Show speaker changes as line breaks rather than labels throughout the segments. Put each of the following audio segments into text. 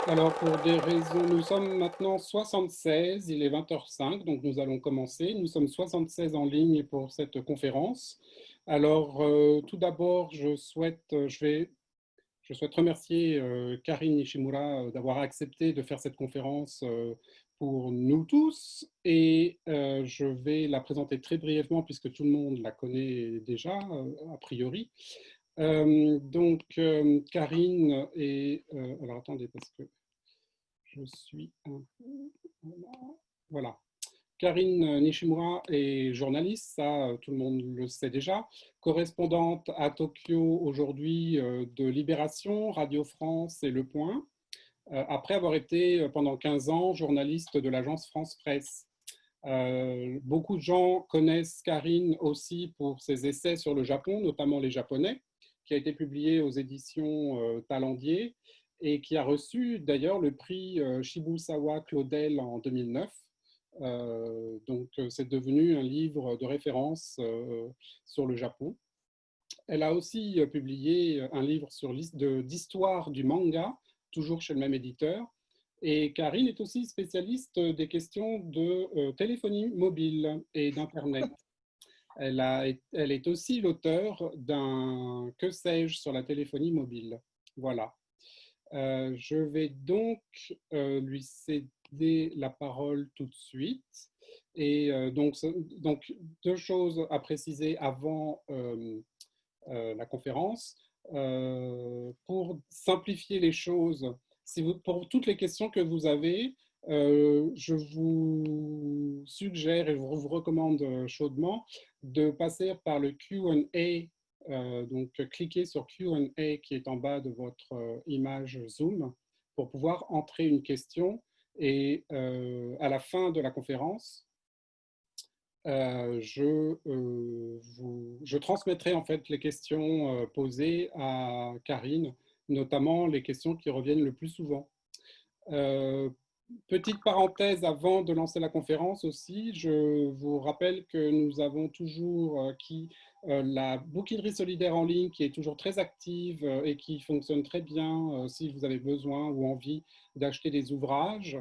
Alors, pour des raisons, nous sommes maintenant 76, il est 20h05, donc nous allons commencer. Nous sommes 76 en ligne pour cette conférence. Alors, tout d'abord, je souhaite remercier Karine Nishimura d'avoir accepté de faire cette conférence pour nous tous. Et je vais la présenter très brièvement puisque tout le monde la connaît déjà, a priori. Karine est... alors, attendez, parce que je suis un voilà. Karine Nishimura est journaliste, ça tout le monde le sait déjà, correspondante à Tokyo aujourd'hui de Libération, Radio France et Le Point, après avoir été pendant 15 ans journaliste de l'agence France Presse. Beaucoup de gens connaissent Karine aussi pour ses essais sur le Japon, notamment les Japonais, qui a été publié aux éditions Talendier et qui a reçu d'ailleurs le prix Shibusawa Claudel en 2009. C'est devenu un livre de référence sur le Japon. Elle a aussi publié un livre d'histoire du manga, toujours chez le même éditeur. Et Karine est aussi spécialiste des questions de téléphonie mobile et d'Internet. Elle est aussi l'auteur d'un Que sais-je sur la téléphonie mobile. Voilà. Je vais donc lui céder la parole tout de suite. Et donc, deux choses à préciser avant la conférence. Pour simplifier les choses, pour toutes les questions que vous avez, je vous suggère et je vous recommande chaudement de passer par le Q&A. Donc, cliquez sur Q&A qui est en bas de votre image Zoom pour pouvoir entrer une question. Et à la fin de la conférence, je transmettrai en fait les questions posées à Karine, notamment les questions qui reviennent le plus souvent. Euh, Petite parenthèse avant de lancer la conférence aussi, je vous rappelle que nous avons toujours la bouquinerie solidaire en ligne qui est toujours très active et qui fonctionne très bien si vous avez besoin ou envie d'acheter des ouvrages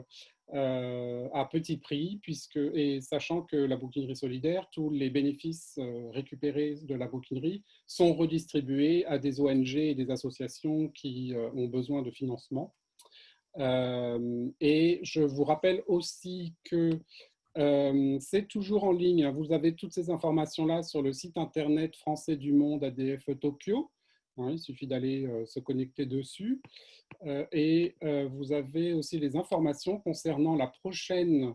à petit prix, et sachant que la bouquinerie solidaire, tous les bénéfices récupérés de la bouquinerie sont redistribués à des ONG et des associations qui ont besoin de financement. Et je vous rappelle aussi que c'est toujours en ligne. Vous avez toutes ces informations-là sur le site internet français du monde ADF Tokyo. Il suffit d'aller se connecter dessus. Vous avez aussi les informations concernant la prochaine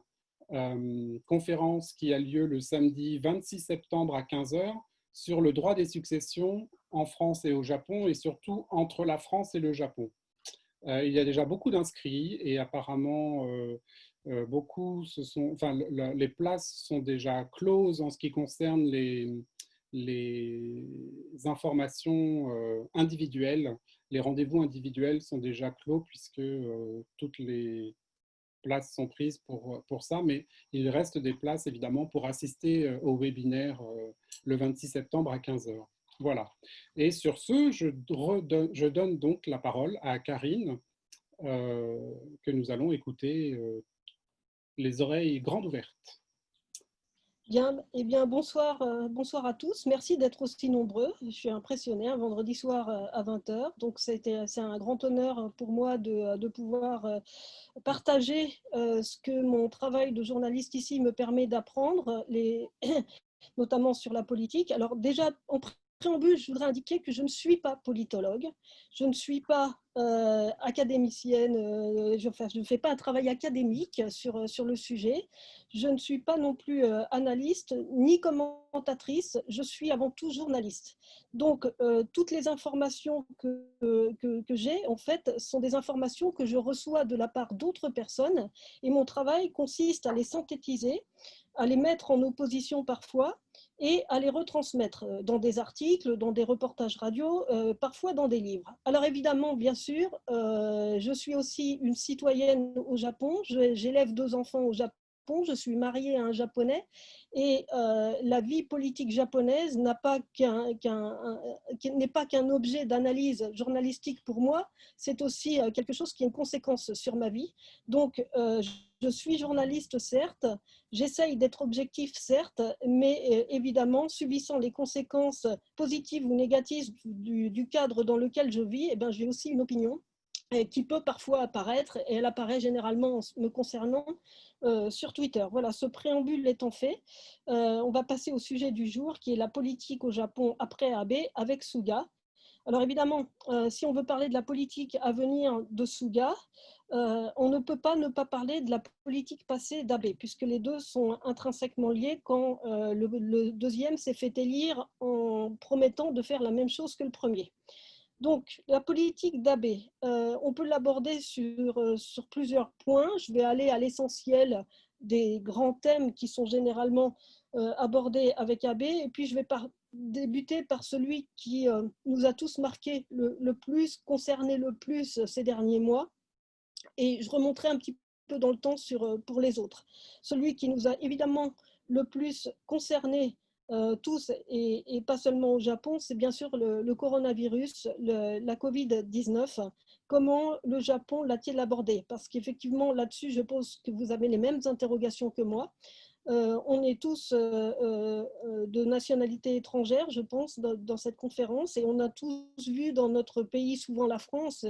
conférence qui a lieu le samedi 26 septembre à 15 heures sur le droit des successions en France et au Japon et surtout entre la France et le Japon. Il y a déjà beaucoup d'inscrits et apparemment les places sont déjà closes en ce qui concerne les informations individuelles. Les rendez-vous individuels sont déjà clos puisque toutes les places sont prises pour ça, mais il reste des places évidemment pour assister au webinaire le 26 septembre à 15 heures. Voilà. Et sur ce, je donne donc la parole à Karine, que nous allons écouter les oreilles grandes ouvertes.
Bien, eh bien bonsoir, bonsoir à tous. Merci d'être aussi nombreux. Je suis impressionnée, un vendredi soir à 20h. Donc, c'est un grand honneur pour moi de pouvoir partager ce que mon travail de journaliste ici me permet d'apprendre, notamment sur la politique. Alors déjà, en préambule, je voudrais indiquer que je ne suis pas politologue, je ne suis pas académicienne, je ne fais pas un travail académique sur le sujet, je ne suis pas non plus analyste ni commentatrice, je suis avant tout journaliste. Donc, toutes les informations que j'ai, en fait, sont des informations que je reçois de la part d'autres personnes et mon travail consiste à les synthétiser, à les mettre en opposition parfois et à les retransmettre dans des articles, dans des reportages radio, parfois dans des livres. Alors évidemment, bien sûr, je suis aussi une citoyenne au Japon, j'élève 2 enfants au Japon Japon, je suis mariée à un Japonais et la vie politique japonaise n'est pas qu'un objet d'analyse journalistique pour moi, c'est aussi quelque chose qui a une conséquence sur ma vie. Donc, je suis journaliste, certes, j'essaye d'être objectif, certes, mais évidemment, subissant les conséquences positives ou négatives du cadre dans lequel je vis, eh bien, j'ai aussi une opinion qui peut parfois apparaître, et elle apparaît généralement me concernant sur Twitter. Voilà, ce préambule étant fait, on va passer au sujet du jour, qui est la politique au Japon après Abe, avec Suga. Alors évidemment, si on veut parler de la politique à venir de Suga, on ne peut pas ne pas parler de la politique passée d'Abe, puisque les deux sont intrinsèquement liés quand le deuxième s'est fait élire en promettant de faire la même chose que le premier. Donc, la politique d'Abe, on peut l'aborder sur plusieurs points. Je vais aller à l'essentiel des grands thèmes qui sont généralement abordés avec Abe, et puis je vais débuter par celui qui nous a tous marqué le plus, concerné le plus ces derniers mois, et je remonterai un petit peu dans le temps pour les autres. Celui qui nous a évidemment le plus concerné tous, et pas seulement au Japon, c'est bien sûr le coronavirus, la Covid-19. Comment le Japon l'a-t-il abordé? Parce qu'effectivement, là-dessus, je pense que vous avez les mêmes interrogations que moi. On est tous de nationalité étrangère, je pense, dans cette conférence, et on a tous vu dans notre pays, souvent la France,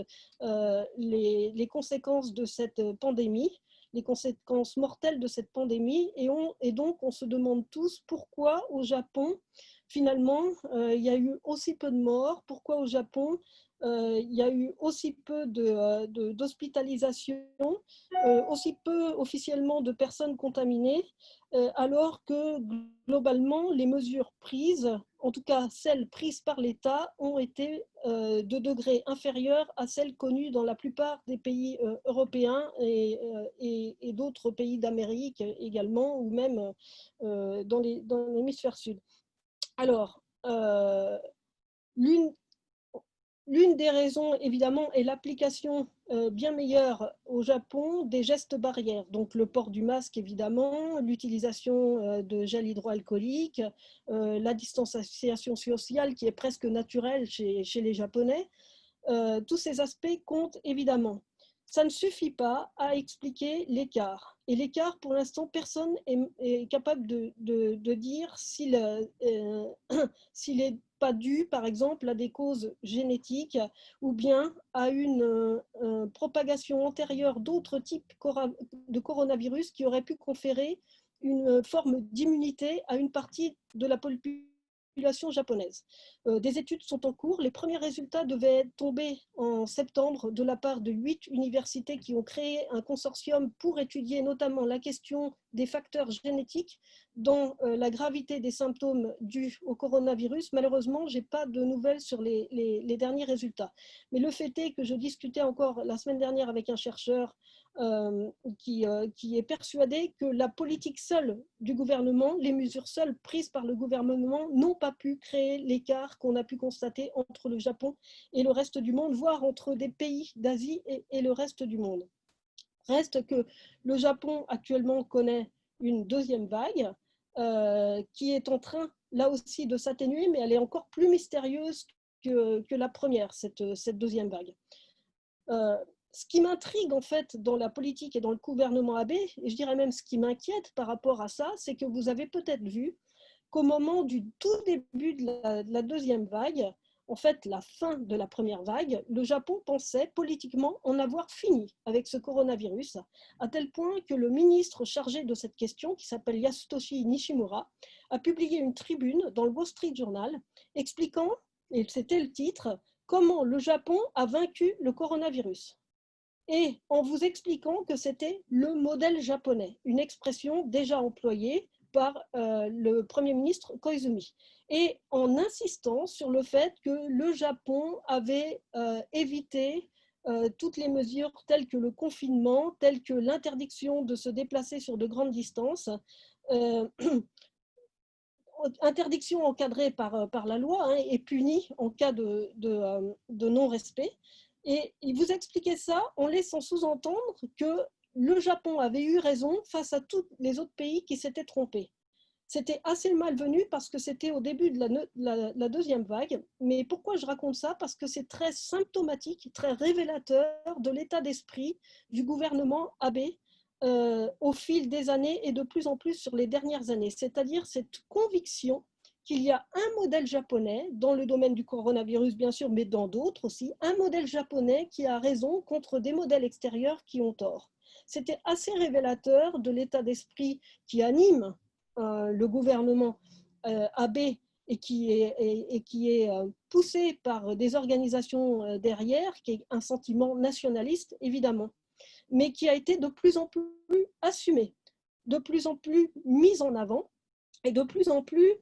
les conséquences de cette pandémie, les conséquences mortelles de cette pandémie, et donc on se demande tous pourquoi au Japon, finalement, il y a eu aussi peu de morts, pourquoi au Japon, il y a eu aussi peu d'hospitalisation, aussi peu officiellement de personnes contaminées, alors que globalement, les mesures prises, en tout cas celles prises par l'État, ont été de degré inférieur à celles connues dans la plupart des pays européens et d'autres pays d'Amérique également, ou même dans l'hémisphère sud. Alors, l'une des raisons, évidemment, est l'application bien meilleure au Japon des gestes barrières. Donc le port du masque, évidemment, l'utilisation de gel hydroalcoolique, la distanciation sociale qui est presque naturelle chez les Japonais. Tous ces aspects comptent évidemment. Ça ne suffit pas à expliquer l'écart. Et l'écart, pour l'instant, personne est capable de dire s'il est pas dû, par exemple, à des causes génétiques ou bien à une propagation antérieure d'autres types de coronavirus qui auraient pu conférer une forme d'immunité à une partie de la population japonaise. Des études sont en cours. Les premiers résultats devaient tomber en septembre de la part de 8 universités qui ont créé un consortium pour étudier notamment la question des facteurs génétiques dans la gravité des symptômes dus au coronavirus. Malheureusement, je n'ai pas de nouvelles sur les derniers résultats. Mais le fait est que je discutais encore la semaine dernière avec un chercheur qui est persuadé que la politique seule du gouvernement, les mesures seules prises par le gouvernement n'ont pas pu créer l'écart qu'on a pu constater entre le Japon et le reste du monde, voire entre des pays d'Asie et le reste du monde. Reste que le Japon actuellement connaît une deuxième vague qui est en train là aussi de s'atténuer, mais elle est encore plus mystérieuse que la première, cette deuxième vague. Ce qui m'intrigue en fait dans la politique et dans le gouvernement Abe, et je dirais même ce qui m'inquiète par rapport à ça, c'est que vous avez peut-être vu qu'au moment du tout début de la deuxième vague, en fait la fin de la première vague, le Japon pensait politiquement en avoir fini avec ce coronavirus, à tel point que le ministre chargé de cette question, qui s'appelle Yasutoshi Nishimura, a publié une tribune dans le Wall Street Journal expliquant, et c'était le titre, comment le Japon a vaincu le coronavirus. Et en vous expliquant que c'était le modèle japonais, une expression déjà employée par le Premier ministre Koizumi, et en insistant sur le fait que le Japon avait évité toutes les mesures telles que le confinement, telles que l'interdiction de se déplacer sur de grandes distances, interdiction encadrée par la loi et punie en cas de non-respect. Et il vous expliquait ça en laissant sous-entendre que le Japon avait eu raison face à tous les autres pays qui s'étaient trompés. C'était assez malvenu parce que c'était au début de la deuxième vague. Mais pourquoi je raconte ça? Parce que c'est très symptomatique, très révélateur de l'état d'esprit du gouvernement Abe au fil des années et de plus en plus sur les dernières années. C'est-à-dire cette conviction qu'il y a un modèle japonais, dans le domaine du coronavirus bien sûr, mais dans d'autres aussi, un modèle japonais qui a raison contre des modèles extérieurs qui ont tort. C'était assez révélateur de l'état d'esprit qui anime le gouvernement Abe et qui est poussé par des organisations derrière, qui est un sentiment nationaliste évidemment, mais qui a été de plus en plus assumé, de plus en plus mis en avant et de plus en plus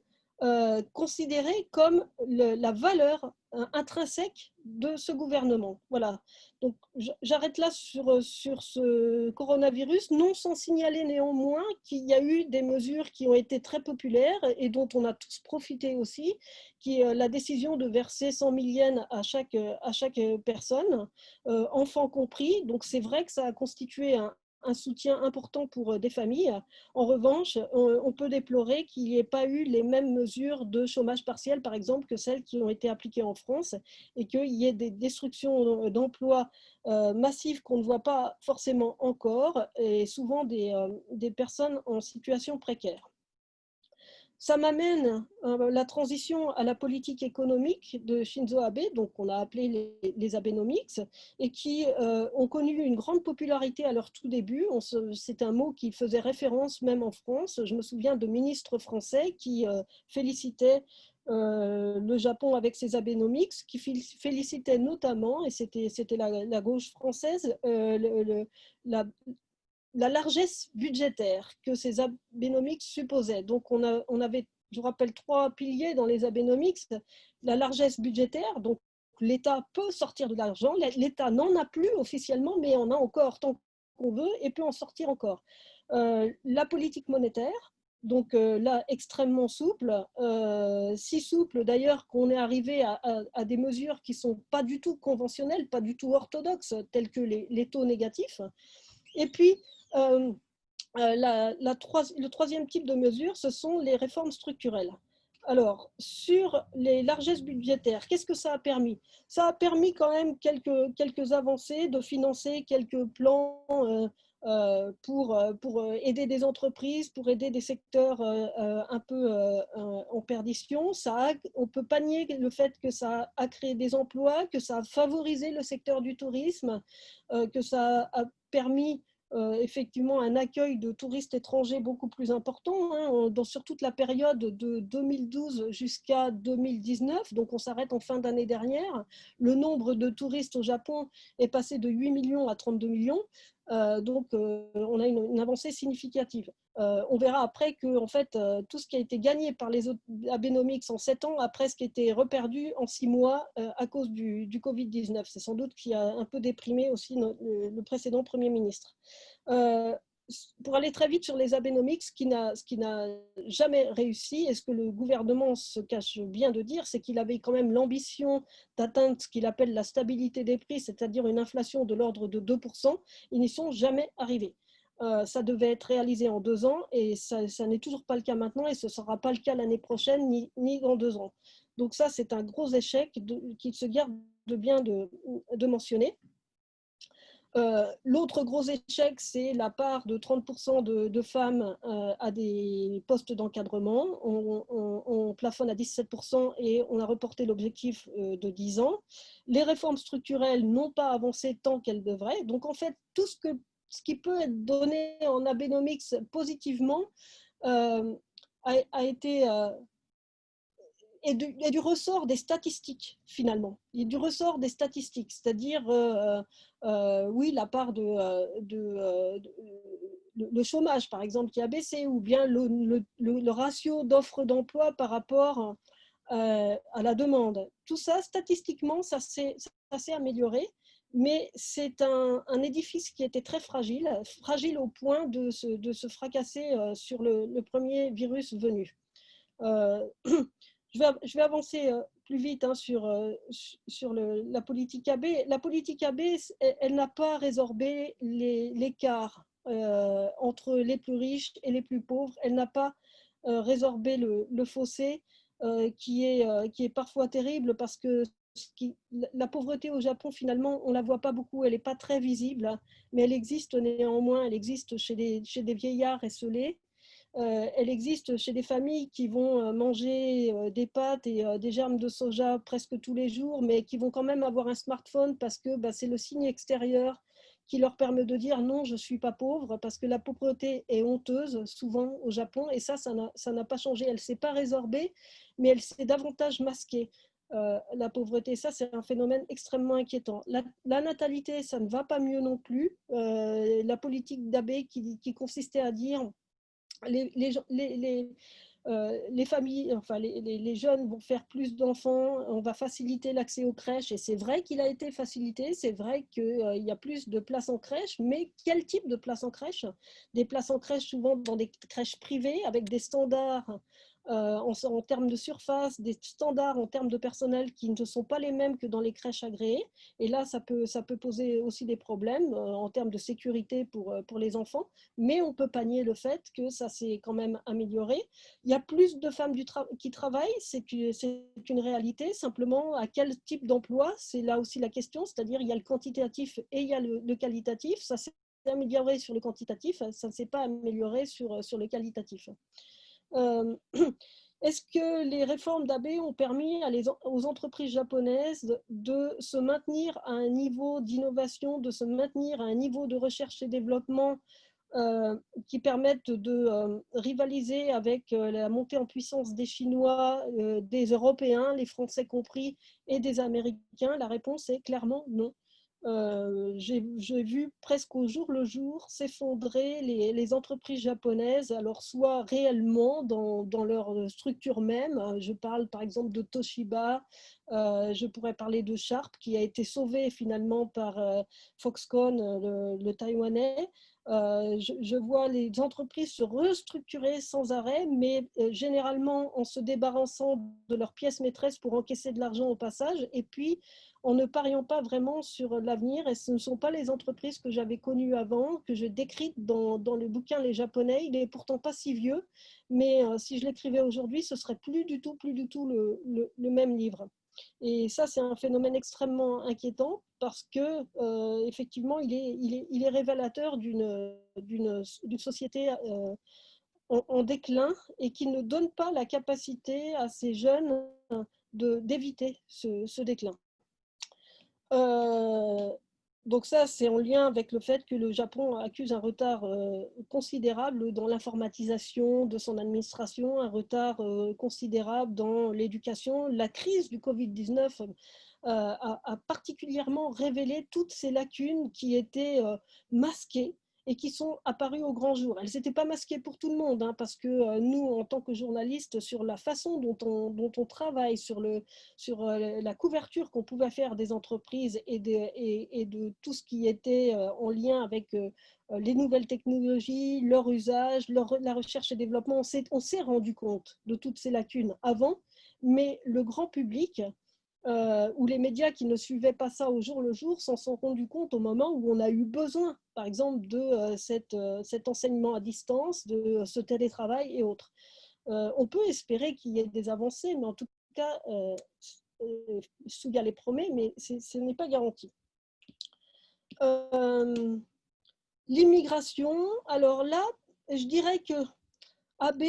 considéré comme la valeur intrinsèque de ce gouvernement. Voilà. Donc j'arrête là sur ce coronavirus, non sans signaler néanmoins qu'il y a eu des mesures qui ont été très populaires et dont on a tous profité aussi, qui est la décision de verser 100 000 yens à chaque personne, enfants compris. Donc c'est vrai que ça a constitué un soutien important pour des familles. En revanche, on peut déplorer qu'il n'y ait pas eu les mêmes mesures de chômage partiel, par exemple, que celles qui ont été appliquées en France, et qu'il y ait des destructions d'emplois massives qu'on ne voit pas forcément encore, et souvent des personnes en situation précaire. Ça m'amène la transition à la politique économique de Shinzo Abe, donc on a appelé les Abenomics, et qui ont connu une grande popularité à leur tout début. C'est un mot qui faisait référence même en France. Je me souviens de ministres français qui félicitaient le Japon avec ses Abenomics, qui félicitaient notamment, et c'était la gauche française, la largesse budgétaire que ces Abenomics supposaient. Donc, on avait, je vous rappelle, 3 piliers dans les Abenomics. La largesse budgétaire, donc l'État peut sortir de l'argent, l'État n'en a plus officiellement, mais en a encore tant qu'on veut et peut en sortir encore. La politique monétaire, donc là, extrêmement souple, si souple d'ailleurs qu'on est arrivé à des mesures qui ne sont pas du tout conventionnelles, pas du tout orthodoxes, telles que les taux négatifs. Et puis, le troisième type de mesure, ce sont les réformes structurelles. Alors, sur les largesses budgétaires, qu'est-ce que ça a permis? Ça a permis quand même quelques avancées, de financer quelques plans pour aider des entreprises, pour aider des secteurs un peu en perdition. On ne peut pas nier le fait que ça a créé des emplois, que ça a favorisé le secteur du tourisme, que ça a permis effectivement un accueil de touristes étrangers beaucoup plus important sur toute la période de 2012 jusqu'à 2019, donc on s'arrête en fin d'année dernière. Le nombre de touristes au Japon est passé de 8 millions à 32 millions. Donc, on a une avancée significative. On verra après que en fait, tout ce qui a été gagné par les autres Abenomics en 7 ans a presque été reperdu en 6 mois à cause du Covid-19. C'est sans doute qui a un peu déprimé aussi le précédent Premier ministre. Pour aller très vite sur les Abenomics, ce qui n'a jamais réussi, et ce que le gouvernement se cache bien de dire, c'est qu'il avait quand même l'ambition d'atteindre ce qu'il appelle la stabilité des prix, c'est-à-dire une inflation de l'ordre de 2%. Ils n'y sont jamais arrivés. Ça devait être réalisé en 2 ans et ça n'est toujours pas le cas maintenant et ce ne sera pas le cas l'année prochaine ni dans 2 ans. Donc ça, c'est un gros échec qu'il se garde de bien de mentionner. L'autre gros échec, c'est la part de 30% de femmes à des postes d'encadrement. On plafonne à 17% et on a reporté l'objectif de 10 ans. Les réformes structurelles n'ont pas avancé tant qu'elles devraient. Donc en fait, tout ce qui peut être donné en Abenomics positivement a été et du ressort des statistiques, finalement. Et du ressort des statistiques, c'est-à-dire, oui, la part le chômage, par exemple, qui a baissé, ou bien le ratio d'offres d'emploi par rapport à la demande. Tout ça, statistiquement, ça s'est amélioré, mais c'est un édifice qui était très fragile au point de se fracasser sur le premier virus venu. Je vais avancer plus vite hein, sur la politique AB. La politique AB, elle n'a pas résorbé l'écart entre les plus riches et les plus pauvres. Elle n'a pas résorbé le fossé qui est parfois terrible parce que la pauvreté au Japon, finalement, on ne la voit pas beaucoup, elle n'est pas très visible, hein, mais elle existe néanmoins, elle existe chez des vieillards esseulés. Elle existe chez des familles qui vont manger des pâtes et des germes de soja presque tous les jours, mais qui vont quand même avoir un smartphone parce que c'est le signe extérieur qui leur permet de dire non, je ne suis pas pauvre, parce que la pauvreté est honteuse souvent au Japon, et ça n'a pas changé. Elle ne s'est pas résorbée, mais elle s'est davantage masquée. La pauvreté, ça c'est un phénomène extrêmement inquiétant. La natalité, ça ne va pas mieux non plus. La politique d'Abe qui consistait à dire les familles, enfin les jeunes vont faire plus d'enfants, on va faciliter l'accès aux crèches, et c'est vrai qu'il a été facilité, c'est vrai qu'il y a plus de places en crèche, mais quel type de places en crèche? Des places en crèche souvent dans des crèches privées avec des standards en termes de surface, des standards en termes de personnel qui ne sont pas les mêmes que dans les crèches agréées. Et là, ça peut poser aussi des problèmes en termes de sécurité pour les enfants. Mais on peut pas nier le fait que ça s'est quand même amélioré. Il y a plus de femmes qui travaillent, c'est une réalité. Simplement, à quel type d'emploi, c'est là aussi la question. C'est-à-dire, il y a le quantitatif et il y a le qualitatif. Ça s'est amélioré sur le quantitatif, ça ne s'est pas amélioré sur le qualitatif. Est-ce que les réformes d'Abe ont permis aux entreprises japonaises de se maintenir à un niveau d'innovation, de se maintenir à un niveau de recherche et développement qui permettent de rivaliser avec la montée en puissance des Chinois, des Européens, les Français compris, et des Américains? La réponse est clairement non. J'ai vu presque au jour le jour s'effondrer les entreprises japonaises, alors soit réellement dans leur structure même, je parle par exemple de Toshiba, je pourrais parler de Sharp qui a été sauvé finalement par Foxconn, le Taïwanais. Je vois les entreprises se restructurer sans arrêt, mais généralement en se débarrassant de leurs pièces maîtresses pour encaisser de l'argent au passage, et puis en ne pariant pas vraiment sur l'avenir. Et ce ne sont pas les entreprises que j'avais connues avant, que je décris dans le bouquin Les Japonais. Il n'est pourtant pas si vieux, mais si je l'écrivais aujourd'hui, ce serait plus du tout le même livre. Et ça, c'est un phénomène extrêmement inquiétant parce que, effectivement, il est révélateur d'une société en déclin et qui ne donne pas la capacité à ces jeunes d'éviter ce déclin. Donc ça, c'est en lien avec le fait que le Japon accuse un retard considérable dans l'informatisation de son administration, un retard considérable dans l'éducation. La crise du Covid-19 a particulièrement révélé toutes ces lacunes qui étaient masquées et qui sont apparues au grand jour. Elles n'étaient pas masquées pour tout le monde, hein, parce que nous, en tant que journalistes, sur la façon dont on travaille, sur la couverture qu'on pouvait faire des entreprises et de tout ce qui était en lien avec les nouvelles technologies, leur usage, la recherche et développement, on s'est rendu compte de toutes ces lacunes avant, mais le grand public ou les médias qui ne suivaient pas ça au jour le jour s'en sont rendus compte au moment où on a eu besoin, par exemple, de cet enseignement à distance, de ce télétravail et autres. On peut espérer qu'il y ait des avancées, mais en tout cas, Suga les promet, mais ce n'est pas garanti. L'immigration, alors là, je dirais que Abe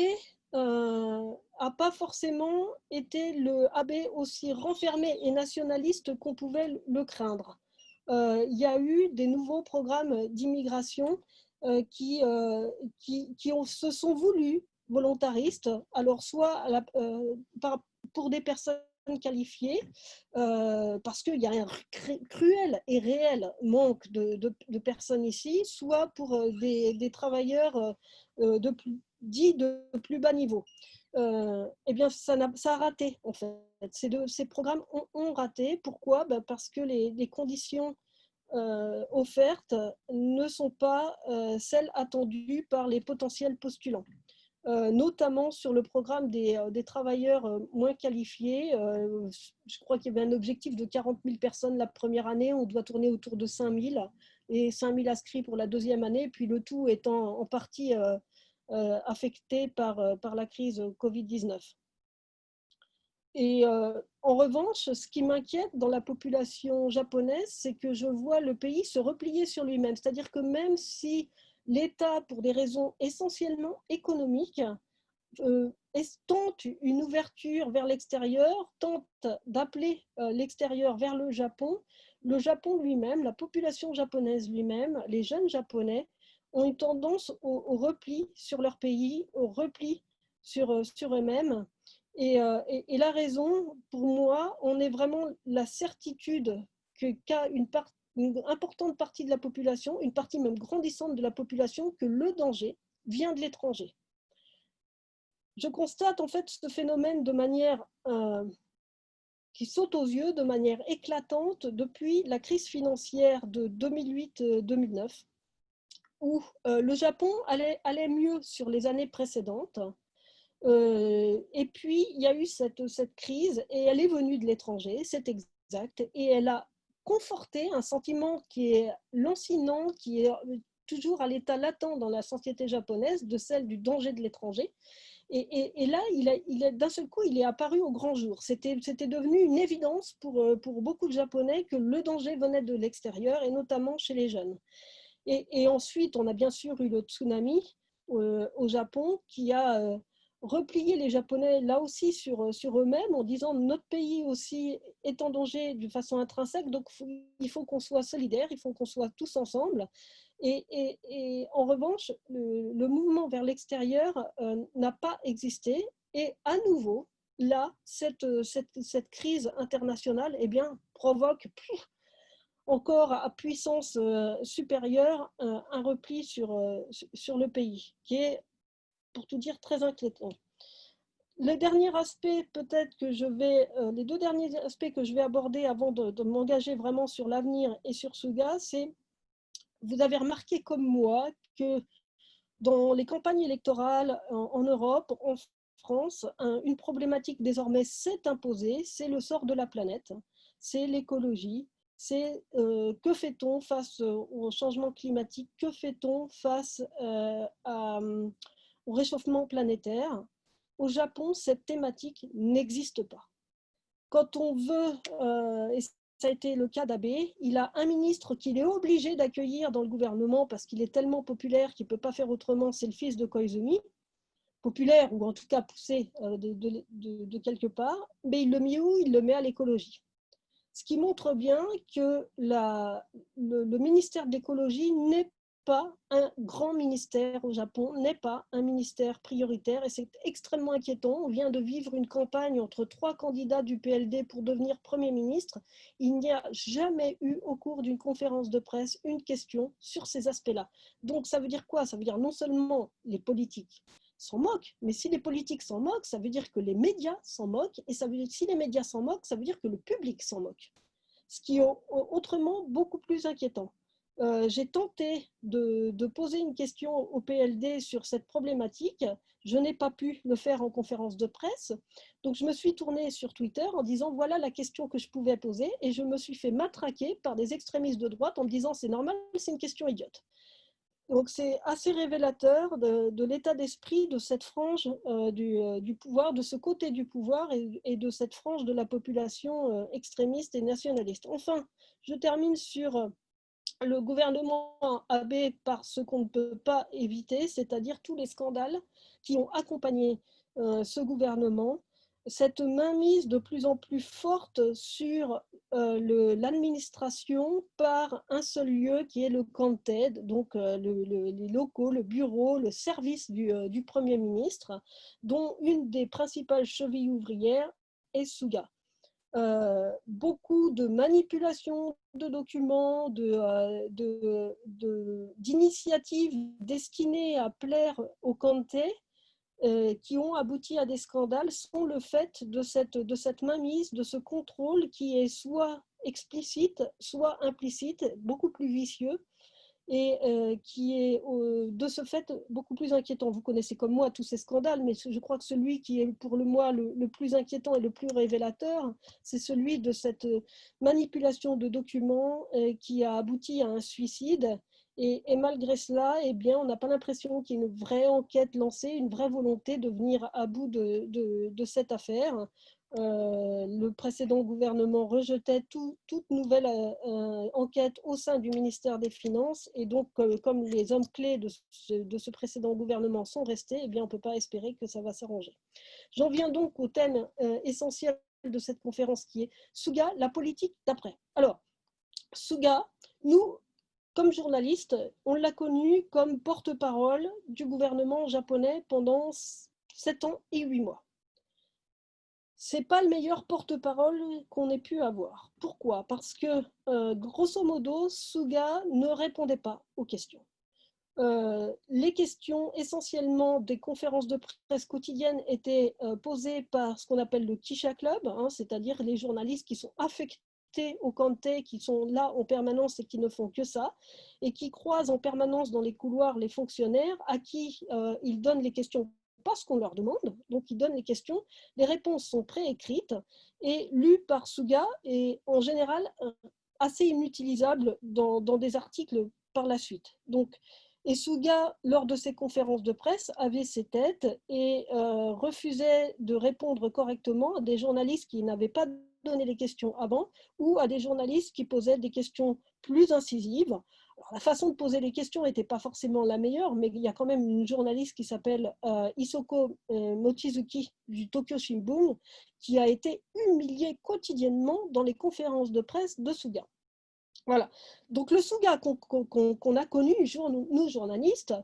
n'a pas forcément été le Abe aussi renfermé et nationaliste qu'on pouvait le craindre. Il y a eu des nouveaux programmes d'immigration qui se sont voulus volontaristes, alors soit pour des personnes qualifiées, parce qu'il y a un cruel et réel manque de personnes ici, soit pour des travailleurs dits de plus bas niveau. Eh bien, ça a raté, en fait. Ces programmes ont raté. Pourquoi? Parce que les conditions offertes ne sont pas celles attendues par les potentiels postulants. notamment sur le programme des travailleurs moins qualifiés. Je crois qu'il y avait un objectif de 40 000 personnes la première année, on doit tourner autour de 5 000 et 5 000 inscrits pour la deuxième année, puis le tout étant en partie affecté par la crise Covid-19. Et en revanche, ce qui m'inquiète dans la population japonaise, c'est que je vois le pays se replier sur lui-même. C'est-à-dire que même si l'État, pour des raisons essentiellement économiques, tente une ouverture vers l'extérieur, tente d'appeler l'extérieur vers le Japon lui-même, la population japonaise lui-même, les jeunes japonais ont une tendance au repli sur leur pays, au repli sur eux-mêmes. Et la raison, pour moi, on est vraiment la certitude qu'a une importante partie de la population, une partie même grandissante de la population, que le danger vient de l'étranger. Je constate en fait ce phénomène de manière qui saute aux yeux, de manière éclatante depuis la crise financière de 2008-2009, où le Japon allait mieux sur les années précédentes. Et puis, il y a eu cette crise et elle est venue de l'étranger, c'est exact, et elle a conforté un sentiment qui est lancinant, qui est toujours à l'état latent dans la société japonaise, de celle du danger de l'étranger. Et là, d'un seul coup, il est apparu au grand jour. C'était devenu une évidence pour beaucoup de Japonais que le danger venait de l'extérieur, et notamment chez les jeunes. Et ensuite, on a bien sûr eu le tsunami au Japon qui a replié les Japonais là aussi sur eux-mêmes en disant notre pays aussi est en danger de façon intrinsèque, donc il faut qu'on soit solidaires, il faut qu'on soit tous ensemble. Et en revanche, le mouvement vers l'extérieur n'a pas existé. Et à nouveau, là, cette crise internationale eh bien, provoque encore à puissance supérieure un repli sur le pays, qui est, pour tout dire, très inquiétant. Le dernier aspect, peut-être que les deux derniers aspects que je vais aborder avant de m'engager vraiment sur l'avenir et sur Suga, c'est vous avez remarqué comme moi que dans les campagnes électorales en Europe, en France, une problématique désormais s'est imposée, c'est le sort de la planète, c'est l'écologie, c'est que fait-on face au changement climatique, que fait-on face au réchauffement planétaire. Au Japon, cette thématique n'existe pas. Quand on veut, et ça a été le cas d'Abe, il a un ministre qu'il est obligé d'accueillir dans le gouvernement parce qu'il est tellement populaire qu'il ne peut pas faire autrement, c'est le fils de Koizumi, populaire ou en tout cas poussé de quelque part, mais il le met où? Il le met à l'écologie. Ce qui montre bien que le ministère de l'écologie n'est pas un grand ministère au Japon, n'est pas un ministère prioritaire, et c'est extrêmement inquiétant. On vient de vivre une campagne entre 3 candidats du PLD pour devenir Premier ministre. Il n'y a jamais eu au cours d'une conférence de presse une question sur ces aspects-là. Donc ça veut dire quoi? Ça veut dire non seulement les politiques s'en moquent, mais si les politiques s'en moquent, ça veut dire que les médias s'en moquent, et ça veut dire, si les médias s'en moquent, ça veut dire que le public s'en moque. Ce qui est autrement beaucoup plus inquiétant. J'ai tenté de poser une question au PLD sur cette problématique. Je n'ai pas pu le faire en conférence de presse. Donc, je me suis tournée sur Twitter en disant voilà la question que je pouvais poser, et je me suis fait matraquer par des extrémistes de droite en me disant c'est normal, c'est une question idiote. Donc, c'est assez révélateur de l'état d'esprit de cette frange du pouvoir, de ce côté du pouvoir et de cette frange de la population extrémiste et nationaliste. Enfin, je termine sur le gouvernement Abe par ce qu'on ne peut pas éviter, c'est-à-dire tous les scandales qui ont accompagné ce gouvernement, cette mainmise de plus en plus forte sur l'administration par un seul lieu qui est le Kanted, donc les locaux, le bureau, le service du Premier ministre, dont une des principales chevilles ouvrières est Suga. Beaucoup de manipulations de documents, d'initiatives destinées à plaire au Kanté, qui ont abouti à des scandales, sont le fait de cette mainmise, de ce contrôle qui est soit explicite, soit implicite, beaucoup plus vicieux, et qui est de ce fait beaucoup plus inquiétant. Vous connaissez comme moi tous ces scandales, mais je crois que celui qui est pour moi le plus inquiétant et le plus révélateur, c'est celui de cette manipulation de documents qui a abouti à un suicide. Et malgré cela, eh bien, on n'a pas l'impression qu'il y ait une vraie enquête lancée, une vraie volonté de venir à bout de cette affaire. Le précédent gouvernement rejetait toute nouvelle enquête au sein du ministère des Finances, et donc comme les hommes clés de ce précédent gouvernement sont restés, eh bien, on ne peut pas espérer que ça va s'arranger. J'en viens donc au thème essentiel de cette conférence qui est Suga, la politique d'après. Alors, Suga, nous, comme journaliste, on l'a connu comme porte-parole du gouvernement japonais pendant 7 ans et 8 mois. C'est pas le meilleur porte-parole qu'on ait pu avoir. Pourquoi? Parce que, grosso modo, Suga ne répondait pas aux questions. Les questions essentiellement des conférences de presse quotidiennes étaient posées par ce qu'on appelle le Kisha Club, hein, c'est-à-dire les journalistes qui sont affectés au Kantei, qui sont là en permanence et qui ne font que ça, et qui croisent en permanence dans les couloirs les fonctionnaires à qui ils donnent les questions pas ce qu'on leur demande, donc ils donnent les questions, les réponses sont préécrites et lues par Suga et en général assez inutilisables dans des articles par la suite. Donc, et Suga, lors de ses conférences de presse, avait ses têtes et refusait de répondre correctement à des journalistes qui n'avaient pas donné les questions avant ou à des journalistes qui posaient des questions plus incisives. Alors, la façon de poser les questions n'était pas forcément la meilleure, mais il y a quand même une journaliste qui s'appelle Isoko Mochizuki du Tokyo Shimbun qui a été humiliée quotidiennement dans les conférences de presse de Suga. Voilà. Donc le Suga qu'on a connu, nous journalistes,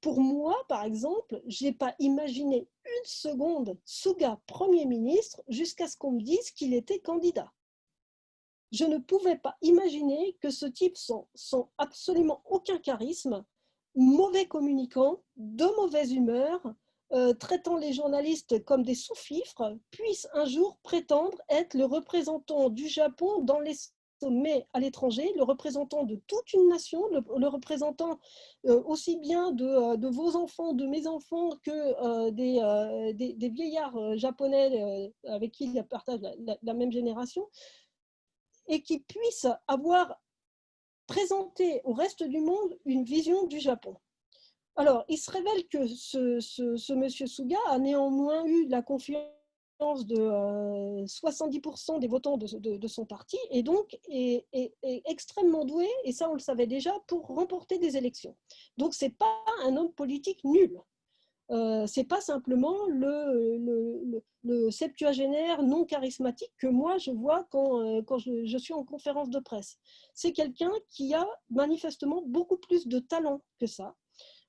pour moi, par exemple, je n'ai pas imaginé une seconde Suga Premier ministre jusqu'à ce qu'on me dise qu'il était candidat. Je ne pouvais pas imaginer que ce type sans absolument aucun charisme, mauvais communicant, de mauvaise humeur, traitant les journalistes comme des sous-fifres, puisse un jour prétendre être le représentant du Japon dans les sommets à l'étranger, le représentant de toute une nation, le représentant aussi bien de vos enfants, de mes enfants, que des vieillards japonais avec qui il partage la même génération, et qui puisse avoir présenté au reste du monde une vision du Japon. Alors, il se révèle que ce monsieur Suga a néanmoins eu la confiance de 70% des votants de son parti et donc est extrêmement doué, et ça on le savait déjà, pour remporter des élections. Donc, ce n'est pas un homme politique nul. C'est pas simplement le septuagénaire non charismatique que moi je vois quand je suis en conférence de presse. C'est quelqu'un qui a manifestement beaucoup plus de talent que ça,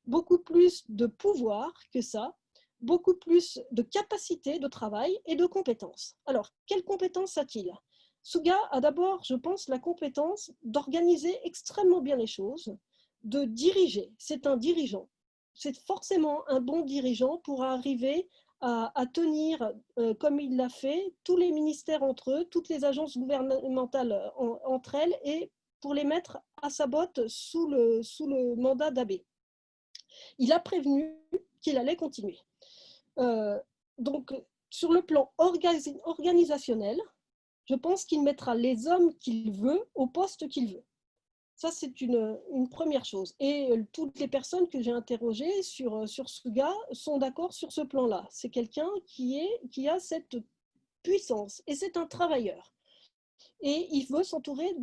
beaucoup plus de pouvoir que ça, beaucoup plus de capacité de travail et de compétences. Alors, quelles compétences a-t-il? Suga a d'abord, je pense, la compétence d'organiser extrêmement bien les choses, de diriger. C'est un dirigeant. C'est forcément un bon dirigeant pour arriver à tenir, comme il l'a fait, tous les ministères entre eux, toutes les agences gouvernementales entre elles, et pour les mettre à sa botte sous le mandat d'Abe. Il a prévenu qu'il allait continuer. Donc, sur le plan organisationnel, je pense qu'il mettra les hommes qu'il veut au poste qu'il veut. Ça, c'est une première chose. Et toutes les personnes que j'ai interrogées sur Suga sont d'accord sur ce plan-là. C'est quelqu'un qui a cette puissance et c'est un travailleur. Et il veut s'entourer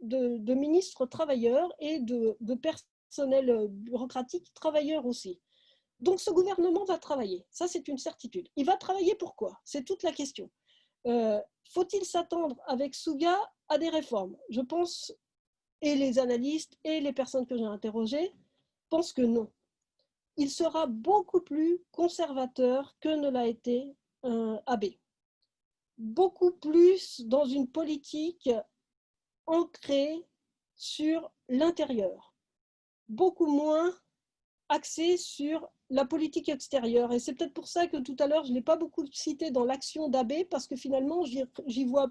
de ministres travailleurs et de personnel bureaucratique travailleurs aussi. Donc ce gouvernement va travailler, ça c'est une certitude. Il va travailler pourquoi? C'est toute la question. Faut-il s'attendre avec Suga à des réformes? Je pense, et les analystes et les personnes que j'ai interrogées pensent que non. Il sera beaucoup plus conservateur que ne l'a été Abe. Beaucoup plus dans une politique ancrée sur l'intérieur. Beaucoup moins axé sur la politique extérieure. Et c'est peut-être pour ça que tout à l'heure, je ne l'ai pas beaucoup cité dans l'action d'Abe, parce que finalement, j'y vois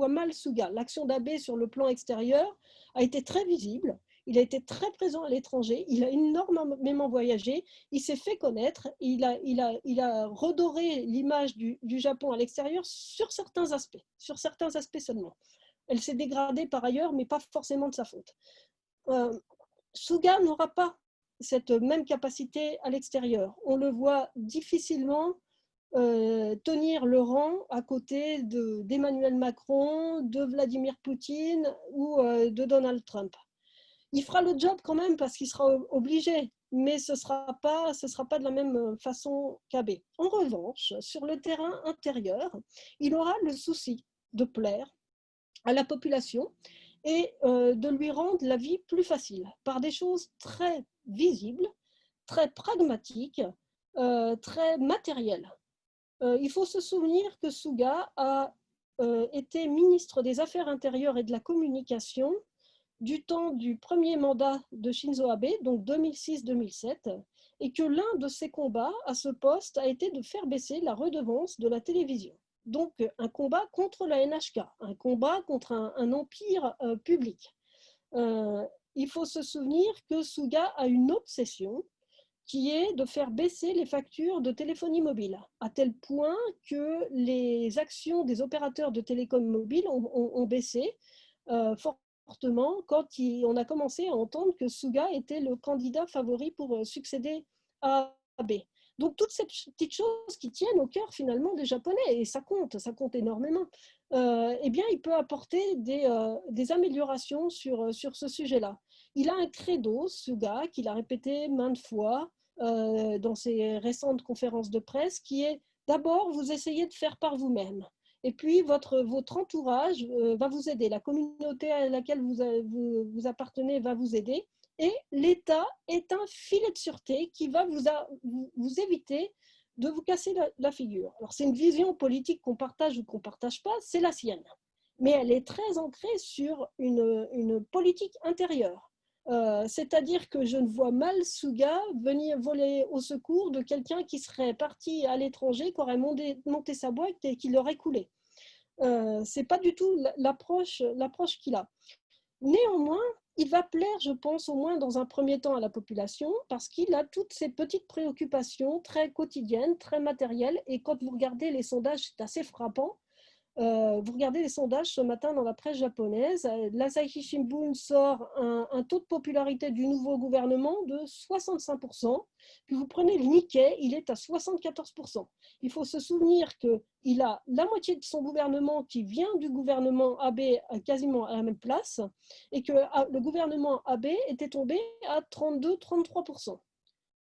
mal Suga. L'action d'Abe sur le plan extérieur a été très visible. Il a été très présent à l'étranger, il a énormément voyagé, il s'est fait connaître, il a redoré l'image du Japon à l'extérieur sur certains aspects seulement. Elle s'est dégradée par ailleurs, mais pas forcément de sa faute. Suga n'aura pas cette même capacité à l'extérieur. On le voit difficilement tenir le rang à côté d'Emmanuel Macron, de Vladimir Poutine ou de Donald Trump. Il fera le job quand même parce qu'il sera obligé, mais ce sera pas de la même façon qu'Abe. En revanche, sur le terrain intérieur, il aura le souci de plaire à la population et de lui rendre la vie plus facile par des choses très visibles, très pragmatiques, très matérielles. Il faut se souvenir que Suga a été ministre des Affaires intérieures et de la communication du temps du premier mandat de Shinzo Abe, donc 2006-2007, et que l'un de ses combats à ce poste a été de faire baisser la redevance de la télévision. Donc un combat contre la NHK, un combat contre un empire public. Il faut se souvenir que Suga a une obsession qui est de faire baisser les factures de téléphonie mobile, à tel point que les actions des opérateurs de télécom mobile ont baissé fortement quand on a commencé à entendre que Suga était le candidat favori pour succéder à Abe. Donc toutes ces petites choses qui tiennent au cœur finalement des Japonais, et ça compte énormément, eh bien il peut apporter des améliorations sur ce sujet-là. Il a un credo, Suga, qu'il a répété maintes fois dans ses récentes conférences de presse, qui est d'abord vous essayez de faire par vous-même. Et puis votre entourage va vous aider, la communauté à laquelle vous appartenez va vous aider, et l'État est un filet de sûreté qui va vous éviter de vous casser la figure. Alors c'est une vision politique qu'on partage ou qu'on ne partage pas, c'est la sienne. Mais elle est très ancrée sur une politique intérieure. C'est-à-dire que je ne vois mal Suga venir voler au secours de quelqu'un qui serait parti à l'étranger, qui aurait monté sa boîte et qui l'aurait coulé. Ce n'est pas du tout l'approche qu'il a. Néanmoins, il va plaire, je pense, au moins dans un premier temps à la population, parce qu'il a toutes ces petites préoccupations très quotidiennes, très matérielles, et quand vous regardez les sondages, c'est assez frappant. Vous regardez les sondages ce matin dans la presse japonaise, l'Asahi Shimbun sort un taux de popularité du nouveau gouvernement de 65%, puis vous prenez le Nikkei, il est à 74%. Il faut se souvenir qu'il a la moitié de son gouvernement qui vient du gouvernement Abe quasiment à la même place, et que le gouvernement Abe était tombé à 32-33%.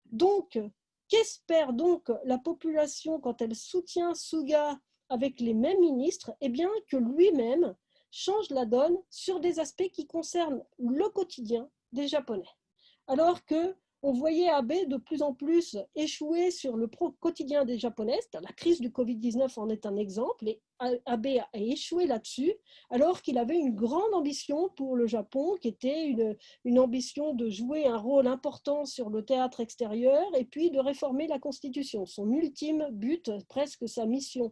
Donc, qu'espère donc la population quand elle soutient Suga avec les mêmes ministres? Eh bien, que lui-même change la donne sur des aspects qui concernent le quotidien des Japonais. Alors qu'on voyait Abe de plus en plus échouer sur le quotidien des Japonais, la crise du Covid-19 en est un exemple, et Abe a échoué là-dessus, alors qu'il avait une grande ambition pour le Japon, qui était une ambition de jouer un rôle important sur le théâtre extérieur, et puis de réformer la Constitution, son ultime but, presque sa mission.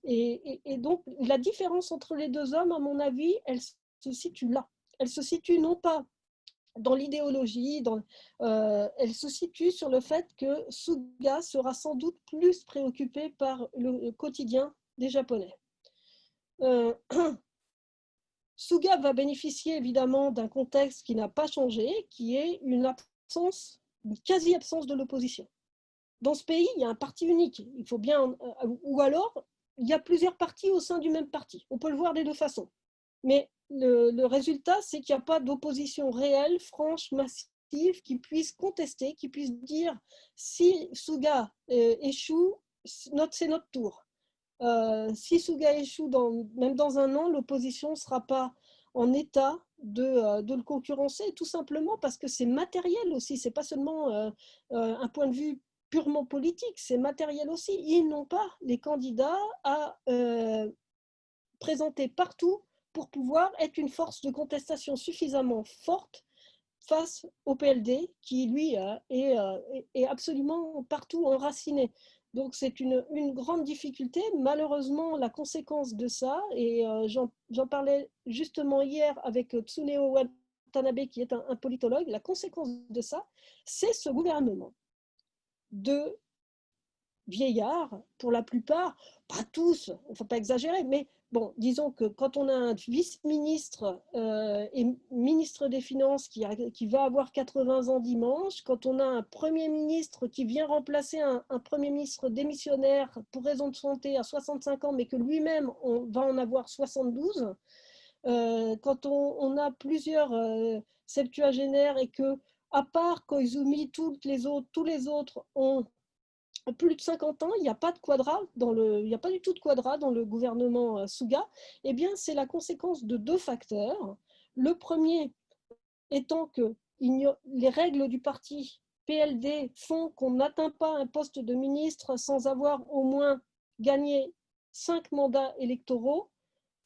Et donc, la différence entre les deux hommes, à mon avis, elle se situe là. Elle se situe non pas dans l'idéologie, elle se situe sur le fait que Suga sera sans doute plus préoccupé par le quotidien des Japonais. Suga va bénéficier évidemment d'un contexte qui n'a pas changé, qui est une quasi-absence de l'opposition. Dans ce pays, il y a un parti unique, il faut bien, ou alors il y a plusieurs partis au sein du même parti. On peut le voir des deux façons. Mais le résultat, c'est qu'il n'y a pas d'opposition réelle, franche, massive, qui puisse contester, qui puisse dire si Suga échoue, c'est notre tour. Si Suga échoue, même dans un an, l'opposition ne sera pas en état de le concurrencer, tout simplement parce que c'est matériel aussi, ce n'est pas seulement un point de vue purement politique, c'est matériel aussi. Ils n'ont pas les candidats à présenter partout pour pouvoir être une force de contestation suffisamment forte face au PLD qui, lui, est absolument partout enraciné. Donc c'est une grande difficulté. Malheureusement, la conséquence de ça, et j'en parlais justement hier avec Tsuneo Watanabe, qui est un politologue, la conséquence de ça, c'est ce gouvernement de vieillards, pour la plupart, pas tous, il ne faut pas exagérer, mais bon, disons que quand on a un vice-ministre et ministre des Finances qui va avoir 80 ans dimanche, quand on a un Premier ministre qui vient remplacer un Premier ministre démissionnaire pour raison de santé à 65 ans, mais que lui-même va en avoir 72, quand on a plusieurs septuagénaires et que, à part Koizumi, tous les autres ont plus de 50 ans, il n'y a pas de quadra il n'y a pas du tout de quadra dans le gouvernement Suga. Eh bien, c'est la conséquence de deux facteurs. Le premier étant que les règles du parti PLD font qu'on n'atteint pas un poste de ministre sans avoir au moins gagné 5 mandats électoraux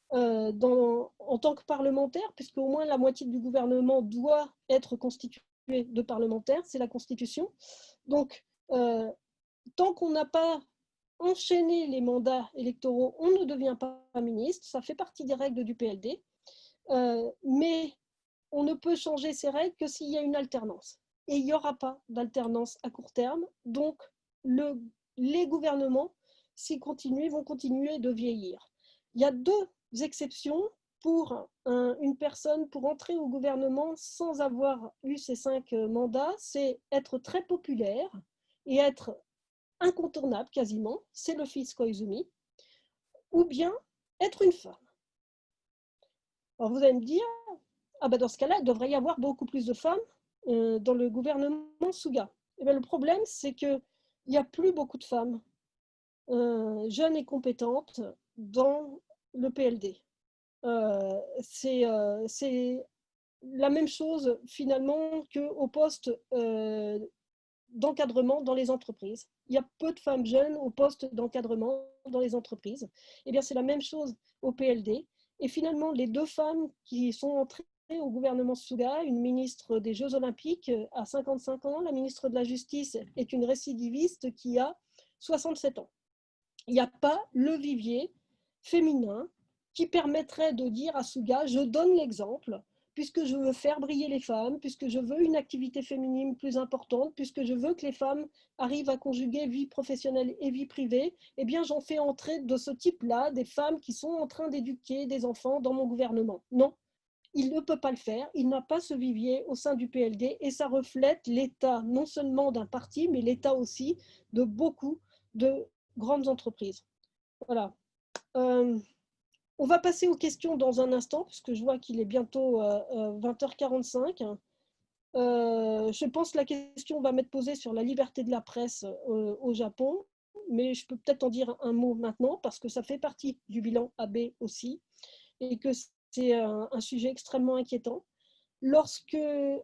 en tant que parlementaire, puisque au moins la moitié du gouvernement doit être constitué de parlementaires, c'est la Constitution. Donc, tant qu'on n'a pas enchaîné les mandats électoraux, on ne devient pas ministre. Ça fait partie des règles du PLD. Mais on ne peut changer ces règles que s'il y a une alternance. Et il n'y aura pas d'alternance à court terme. Donc, les gouvernements, s'ils continuent, vont continuer de vieillir. Il y a deux exceptions pour une personne pour entrer au gouvernement sans avoir eu ces 5 mandats. C'est être très populaire et être incontournable quasiment, c'est le fils Koizumi, ou bien être une femme. Alors vous allez me dire, ah ben dans ce cas-là, il devrait y avoir beaucoup plus de femmes dans le gouvernement Suga. Et bien, le problème, c'est qu'il n'y a plus beaucoup de femmes jeunes et compétentes dans le PLD. C'est la même chose finalement qu'au poste d'encadrement dans les entreprises. Il y a peu de femmes jeunes au poste d'encadrement dans les entreprises. Eh bien, c'est la même chose au PLD. Et finalement, les deux femmes qui sont entrées au gouvernement Suga, une ministre des Jeux Olympiques à 55 ans, la ministre de la Justice est une récidiviste qui a 67 ans. Il n'y a pas le vivier féminin qui permettrait de dire à Suga, je donne l'exemple, puisque je veux faire briller les femmes, puisque je veux une activité féminine plus importante, puisque je veux que les femmes arrivent à conjuguer vie professionnelle et vie privée, eh bien j'en fais entrer de ce type-là des femmes qui sont en train d'éduquer des enfants dans mon gouvernement. Non, il ne peut pas le faire, il n'a pas ce vivier au sein du PLD et ça reflète l'état non seulement d'un parti, mais l'état aussi de beaucoup de grandes entreprises. Voilà. On va passer aux questions dans un instant, puisque je vois qu'il est bientôt 20h45. Je pense que la question va m'être posée sur la liberté de la presse au Japon, mais je peux peut-être en dire un mot maintenant, parce que ça fait partie du bilan Abe aussi, et que c'est un sujet extrêmement inquiétant. Lorsque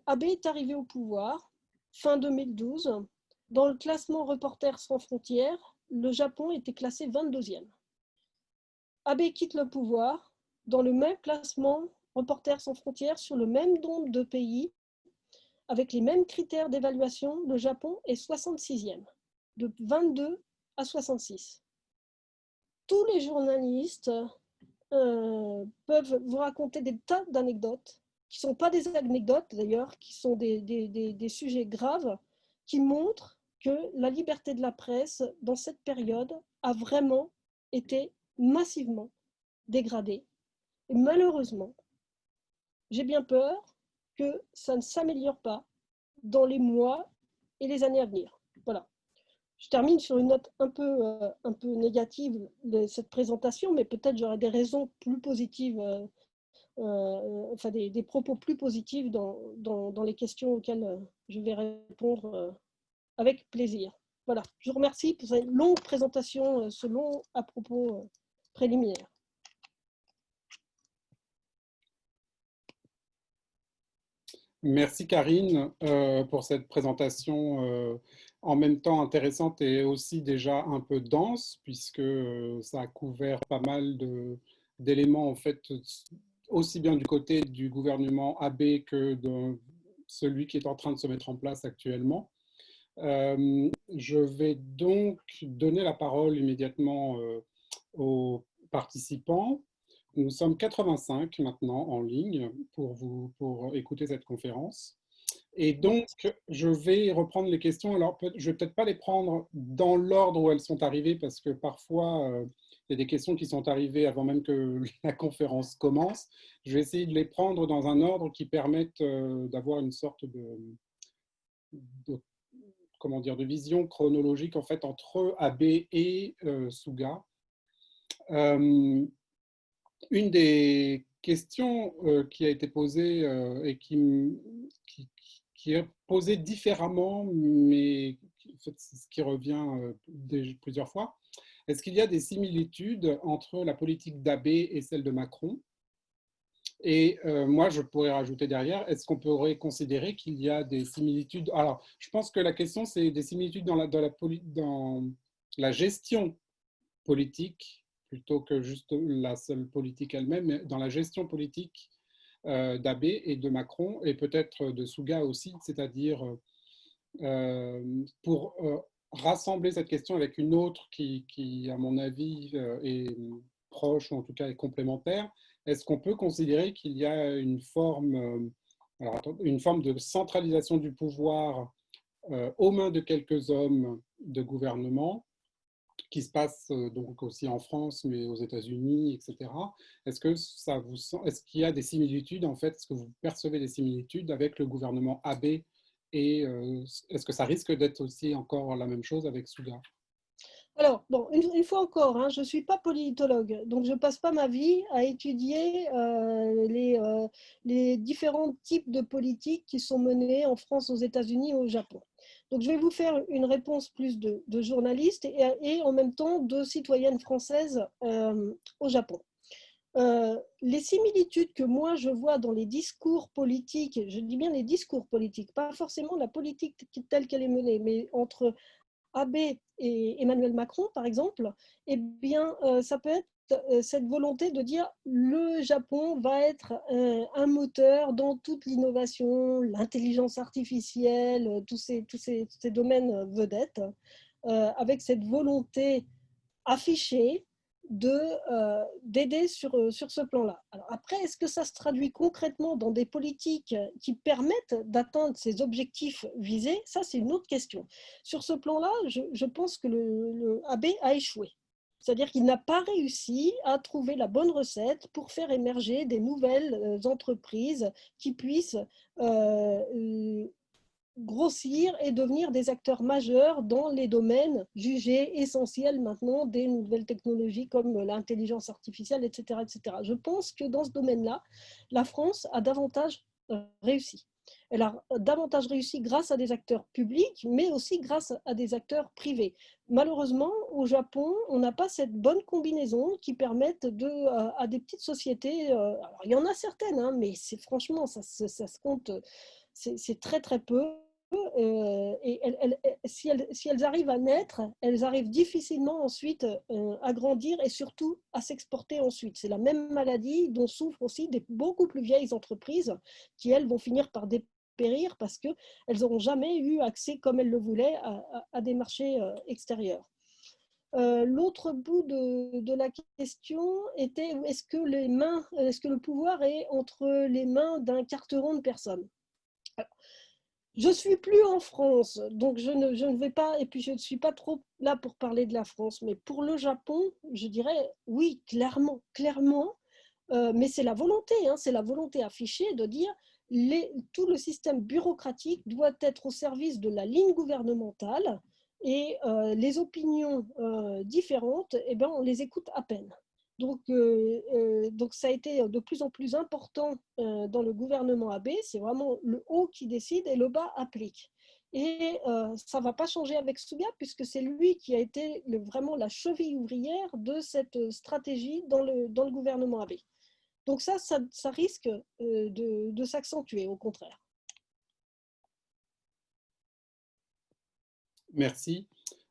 Abe est arrivé au pouvoir, fin 2012, dans le classement Reporters sans frontières, le Japon était classé 22e. Abe quitte le pouvoir dans le même classement Reporters sans frontières sur le même nombre de pays, avec les mêmes critères d'évaluation, le Japon est 66e, de 22 à 66. Tous les journalistes peuvent vous raconter des tas d'anecdotes, qui ne sont pas des anecdotes d'ailleurs, qui sont des sujets graves, qui montrent que la liberté de la presse, dans cette période, a vraiment été massivement dégradée. Et malheureusement, j'ai bien peur que ça ne s'améliore pas dans les mois et les années à venir. Voilà. Je termine sur une note un peu négative de cette présentation, mais peut-être j'aurai des raisons plus positives, enfin des propos plus positifs dans les questions auxquelles je vais répondre avec plaisir. Voilà, je vous remercie pour cette longue présentation, ce long à propos préliminaire.
Merci Karine pour cette présentation en même temps intéressante et aussi déjà un peu dense, puisque ça a couvert pas mal d'éléments en fait, aussi bien du côté du gouvernement Abe que de celui qui est en train de se mettre en place actuellement. Je vais donc donner la parole immédiatement aux participants. nous sommes 85 maintenant en ligne pour écouter cette conférence. Et donc, je vais reprendre les questions. Alors, je ne vais peut-être pas les prendre dans l'ordre où elles sont arrivées, parce que parfois, il y a des questions qui sont arrivées avant même que la conférence commence. Je vais essayer de les prendre dans un ordre qui permette d'avoir une sorte de, comment dire, de vision chronologique en fait, entre AB et Suga. Une des questions qui a été posée et qui est posée différemment, mais en fait, c'est ce qui revient plusieurs fois. Est-ce qu'il y a des similitudes entre la politique d'Abbé et celle de Macron? Et moi, je pourrais rajouter derrière, est-ce qu'on pourrait considérer qu'il y a des similitudes? Alors, je pense que la question, c'est des similitudes dans la gestion politique, plutôt que juste la seule politique elle-même, mais dans la gestion politique d'Abbé et de Macron, et peut-être de Suga aussi, c'est-à-dire pour rassembler cette question avec une autre qui à mon avis, est proche, ou en tout cas est complémentaire. Est-ce qu'on peut considérer qu'il y a une forme de centralisation du pouvoir aux mains de quelques hommes de gouvernement, qui se passe donc aussi en France, mais aux États-Unis, etc. Est-ce que est-ce qu'il y a des similitudes, en fait, est-ce que vous percevez des similitudes avec le gouvernement Abe, et est-ce que ça risque d'être aussi encore la même chose avec Suga?
Alors, bon, une fois encore, hein, je ne suis pas politologue, donc je ne passe pas ma vie à étudier les différents types de politiques qui sont menées en France, aux États-Unis et au Japon. Donc, je vais vous faire une réponse plus de journaliste et en même temps de citoyenne française au Japon. Les similitudes que moi je vois dans les discours politiques, je dis bien les discours politiques, pas forcément la politique telle qu'elle est menée, mais entre Abe et Emmanuel Macron, par exemple, eh bien, ça peut être cette volonté de dire le Japon va être un moteur dans toute l'innovation, l'intelligence artificielle, tous ces domaines vedettes, avec cette volonté affichée d'aider sur ce plan-là. Alors après, est-ce que ça se traduit concrètement dans des politiques qui permettent d'atteindre ces objectifs visés? Ça, c'est une autre question. Sur ce plan-là, je pense que le AB a échoué. C'est-à-dire qu'il n'a pas réussi à trouver la bonne recette pour faire émerger des nouvelles entreprises qui puissent grossir et devenir des acteurs majeurs dans les domaines jugés essentiels maintenant des nouvelles technologies comme l'intelligence artificielle, etc., etc. Je pense que dans ce domaine-là, la France a davantage réussi. Elle a davantage réussi grâce à des acteurs publics, mais aussi grâce à des acteurs privés. Malheureusement, au Japon, on n'a pas cette bonne combinaison qui permette à des petites sociétés, alors il y en a certaines, hein, mais franchement, ça se compte, c'est très très peu. Et si elles arrivent à naître, elles arrivent difficilement ensuite à grandir et surtout à s'exporter ensuite. C'est la même maladie dont souffrent aussi des beaucoup plus vieilles entreprises qui, elles, vont finir par dépérir parce qu'elles n'auront jamais eu accès, comme elles le voulaient, à des marchés extérieurs. L'autre bout de la question était est-ce que le pouvoir est entre les mains d'un quarteron de personnes? Je ne suis plus en France, donc je ne vais pas, et puis je ne suis pas trop là pour parler de la France, mais pour le Japon, je dirais oui, clairement, clairement, mais c'est la volonté, hein, c'est la volonté affichée de dire tout le système bureaucratique doit être au service de la ligne gouvernementale et les opinions différentes, eh ben, on les écoute à peine. Donc ça a été de plus en plus important dans le gouvernement Abe. C'est vraiment le haut qui décide et le bas applique. Et ça ne va pas changer avec Suga, puisque c'est lui qui a été vraiment la cheville ouvrière de cette stratégie dans le gouvernement Abe. Donc ça risque de s'accentuer, au contraire.
Merci.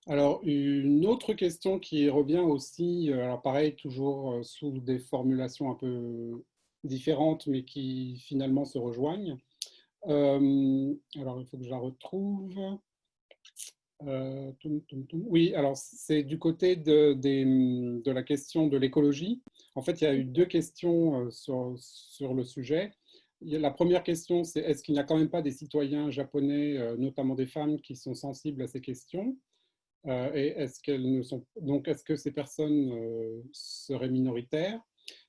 Alors, une autre question qui revient aussi, alors pareil, toujours sous des formulations un peu différentes, mais qui finalement se rejoignent. Alors, il faut que je la retrouve. Oui, alors c'est du côté de la question de l'écologie. En fait, il y a eu deux questions sur le sujet. La première question, c'est est-ce qu'il n'y a quand même pas des citoyens japonais, notamment des femmes, qui sont sensibles à ces questions? Et est-ce qu'elles ne sont donc est-ce que ces personnes seraient minoritaires?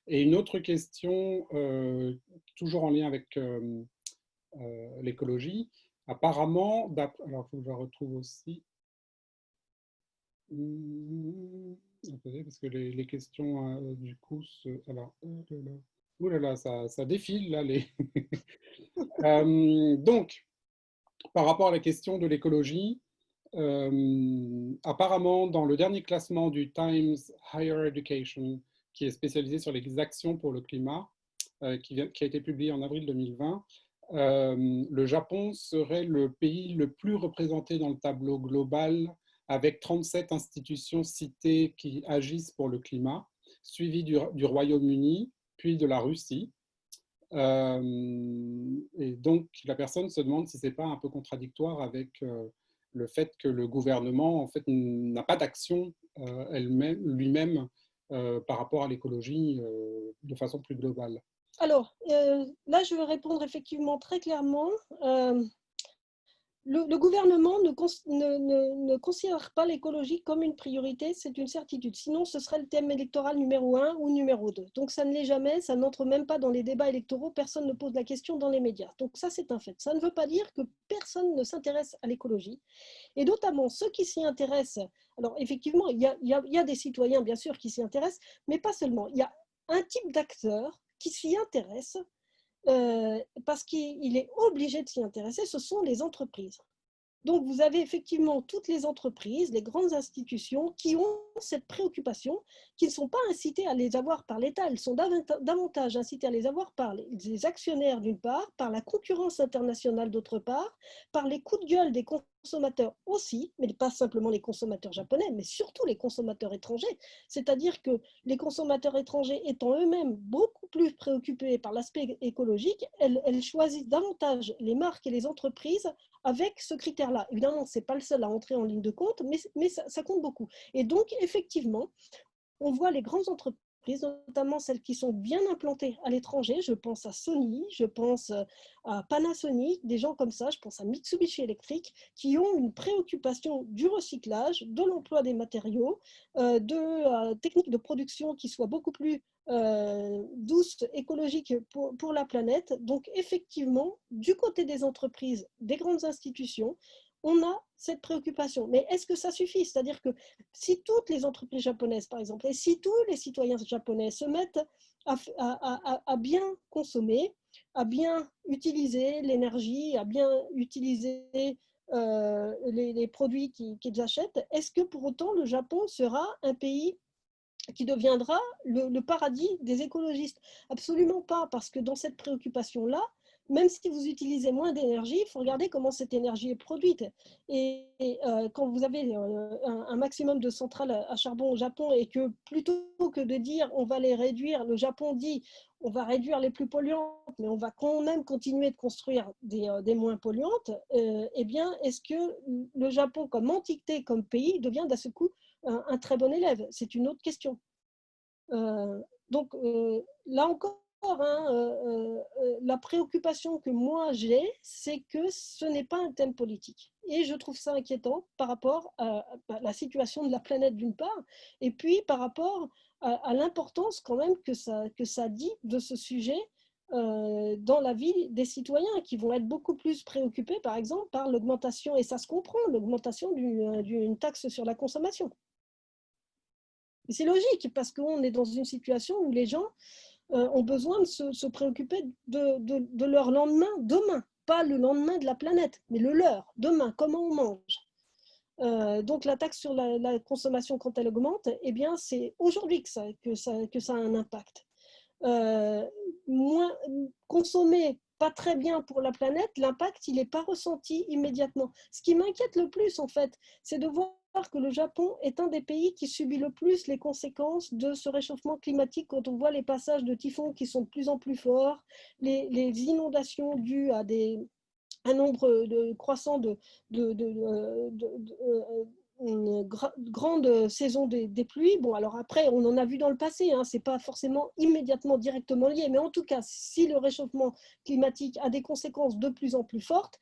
Et une autre question, toujours en lien avec l'écologie. Apparemment, alors il faut que je la retrouve aussi. Attendez, parce que les questions du coup, alors, ouh là là, ça défile là les. Donc, par rapport à la question de l'écologie, apparemment, dans le dernier classement du Times Higher Education, qui est spécialisé sur les actions pour le climat, qui a été publié en avril 2020, le Japon serait le pays le plus représenté dans le tableau global, avec 37 institutions citées qui agissent pour le climat, suivi du Royaume-Uni, puis de la Russie. Et donc, la personne se demande si ce n'est pas un peu contradictoire avec le fait que le gouvernement en fait, n'a pas d'action lui-même par rapport à l'écologie de façon plus globale.
Alors, là, je vais répondre effectivement très clairement. Le gouvernement ne considère pas l'écologie comme une priorité, c'est une certitude. Sinon, ce serait le thème électoral numéro 1 ou numéro 2. Donc, ça ne l'est jamais, ça n'entre même pas dans les débats électoraux, personne ne pose la question dans les médias. Donc, ça, c'est un fait. Ça ne veut pas dire que personne ne s'intéresse à l'écologie. Et notamment, ceux qui s'y intéressent, alors effectivement, il y a des citoyens, bien sûr, qui s'y intéressent, mais pas seulement. Il y a un type d'acteurs qui s'y intéressent parce qu'il est obligé de s'y intéresser, ce sont les entreprises. Donc, vous avez effectivement toutes les entreprises, les grandes institutions qui ont cette préoccupation, qui ne sont pas incitées à les avoir par l'État, elles sont davantage incitées à les avoir par les actionnaires d'une part, par la concurrence internationale d'autre part, par les coups de gueule des consommateurs aussi, mais pas simplement les consommateurs japonais, mais surtout les consommateurs étrangers. C'est-à-dire que les consommateurs étrangers étant eux-mêmes beaucoup plus préoccupés par l'aspect écologique, elles choisissent davantage les marques et les entreprises avec ce critère-là. Évidemment, ce n'est pas le seul à entrer en ligne de compte, mais ça compte beaucoup. Et donc, effectivement, on voit les grandes entreprises, notamment celles qui sont bien implantées à l'étranger. Je pense à Sony, je pense à Panasonic, des gens comme ça, je pense à Mitsubishi Electric, qui ont une préoccupation du recyclage, de l'emploi des matériaux, de techniques de production qui soient beaucoup plus douces, écologiques pour la planète. Donc effectivement, du côté des entreprises, des grandes institutions, on a cette préoccupation. Mais est-ce que ça suffit? C'est-à-dire que si toutes les entreprises japonaises, par exemple, et si tous les citoyens japonais se mettent à bien consommer, à bien utiliser l'énergie, à bien utiliser les produits qu'ils achètent, est-ce que pour autant le Japon sera un pays qui deviendra le paradis des écologistes? Absolument pas, parce que dans cette préoccupation-là, même si vous utilisez moins d'énergie, il faut regarder comment cette énergie est produite. Et quand vous avez un maximum de centrales à charbon au Japon et que plutôt que de dire on va les réduire, le Japon dit on va réduire les plus polluantes, mais on va quand même continuer de construire des moins polluantes, eh bien, est-ce que le Japon comme entité, comme pays, devient d'un seul coup un très bon élève? C'est une autre question. Donc là encore, hein, la préoccupation que moi j'ai, c'est que ce n'est pas un thème politique. Et je trouve ça inquiétant par rapport à la situation de la planète d'une part, et puis par rapport à l'importance quand même que ça dit de ce sujet dans la vie des citoyens qui vont être beaucoup plus préoccupés, par exemple, par l'augmentation, et ça se comprend, l'augmentation d'une taxe sur la consommation. C'est logique parce qu'on est dans une situation où les gens ont besoin de se préoccuper de leur lendemain demain, pas le lendemain de la planète, mais le leur, demain, comment on mange. Donc la taxe sur la consommation, quand elle augmente, eh bien c'est aujourd'hui que ça a un impact. Moins consommer pas très bien pour la planète, l'impact, il n'est pas ressenti immédiatement. Ce qui m'inquiète le plus, en fait, c'est de voir que le Japon est un des pays qui subit le plus les conséquences de ce réchauffement climatique quand on voit les passages de typhons qui sont de plus en plus forts, les inondations dues à un nombre croissant grande saison des pluies. Bon, alors après, on en a vu dans le passé, hein, ce n'est pas forcément immédiatement directement lié, mais en tout cas, si le réchauffement climatique a des conséquences de plus en plus fortes,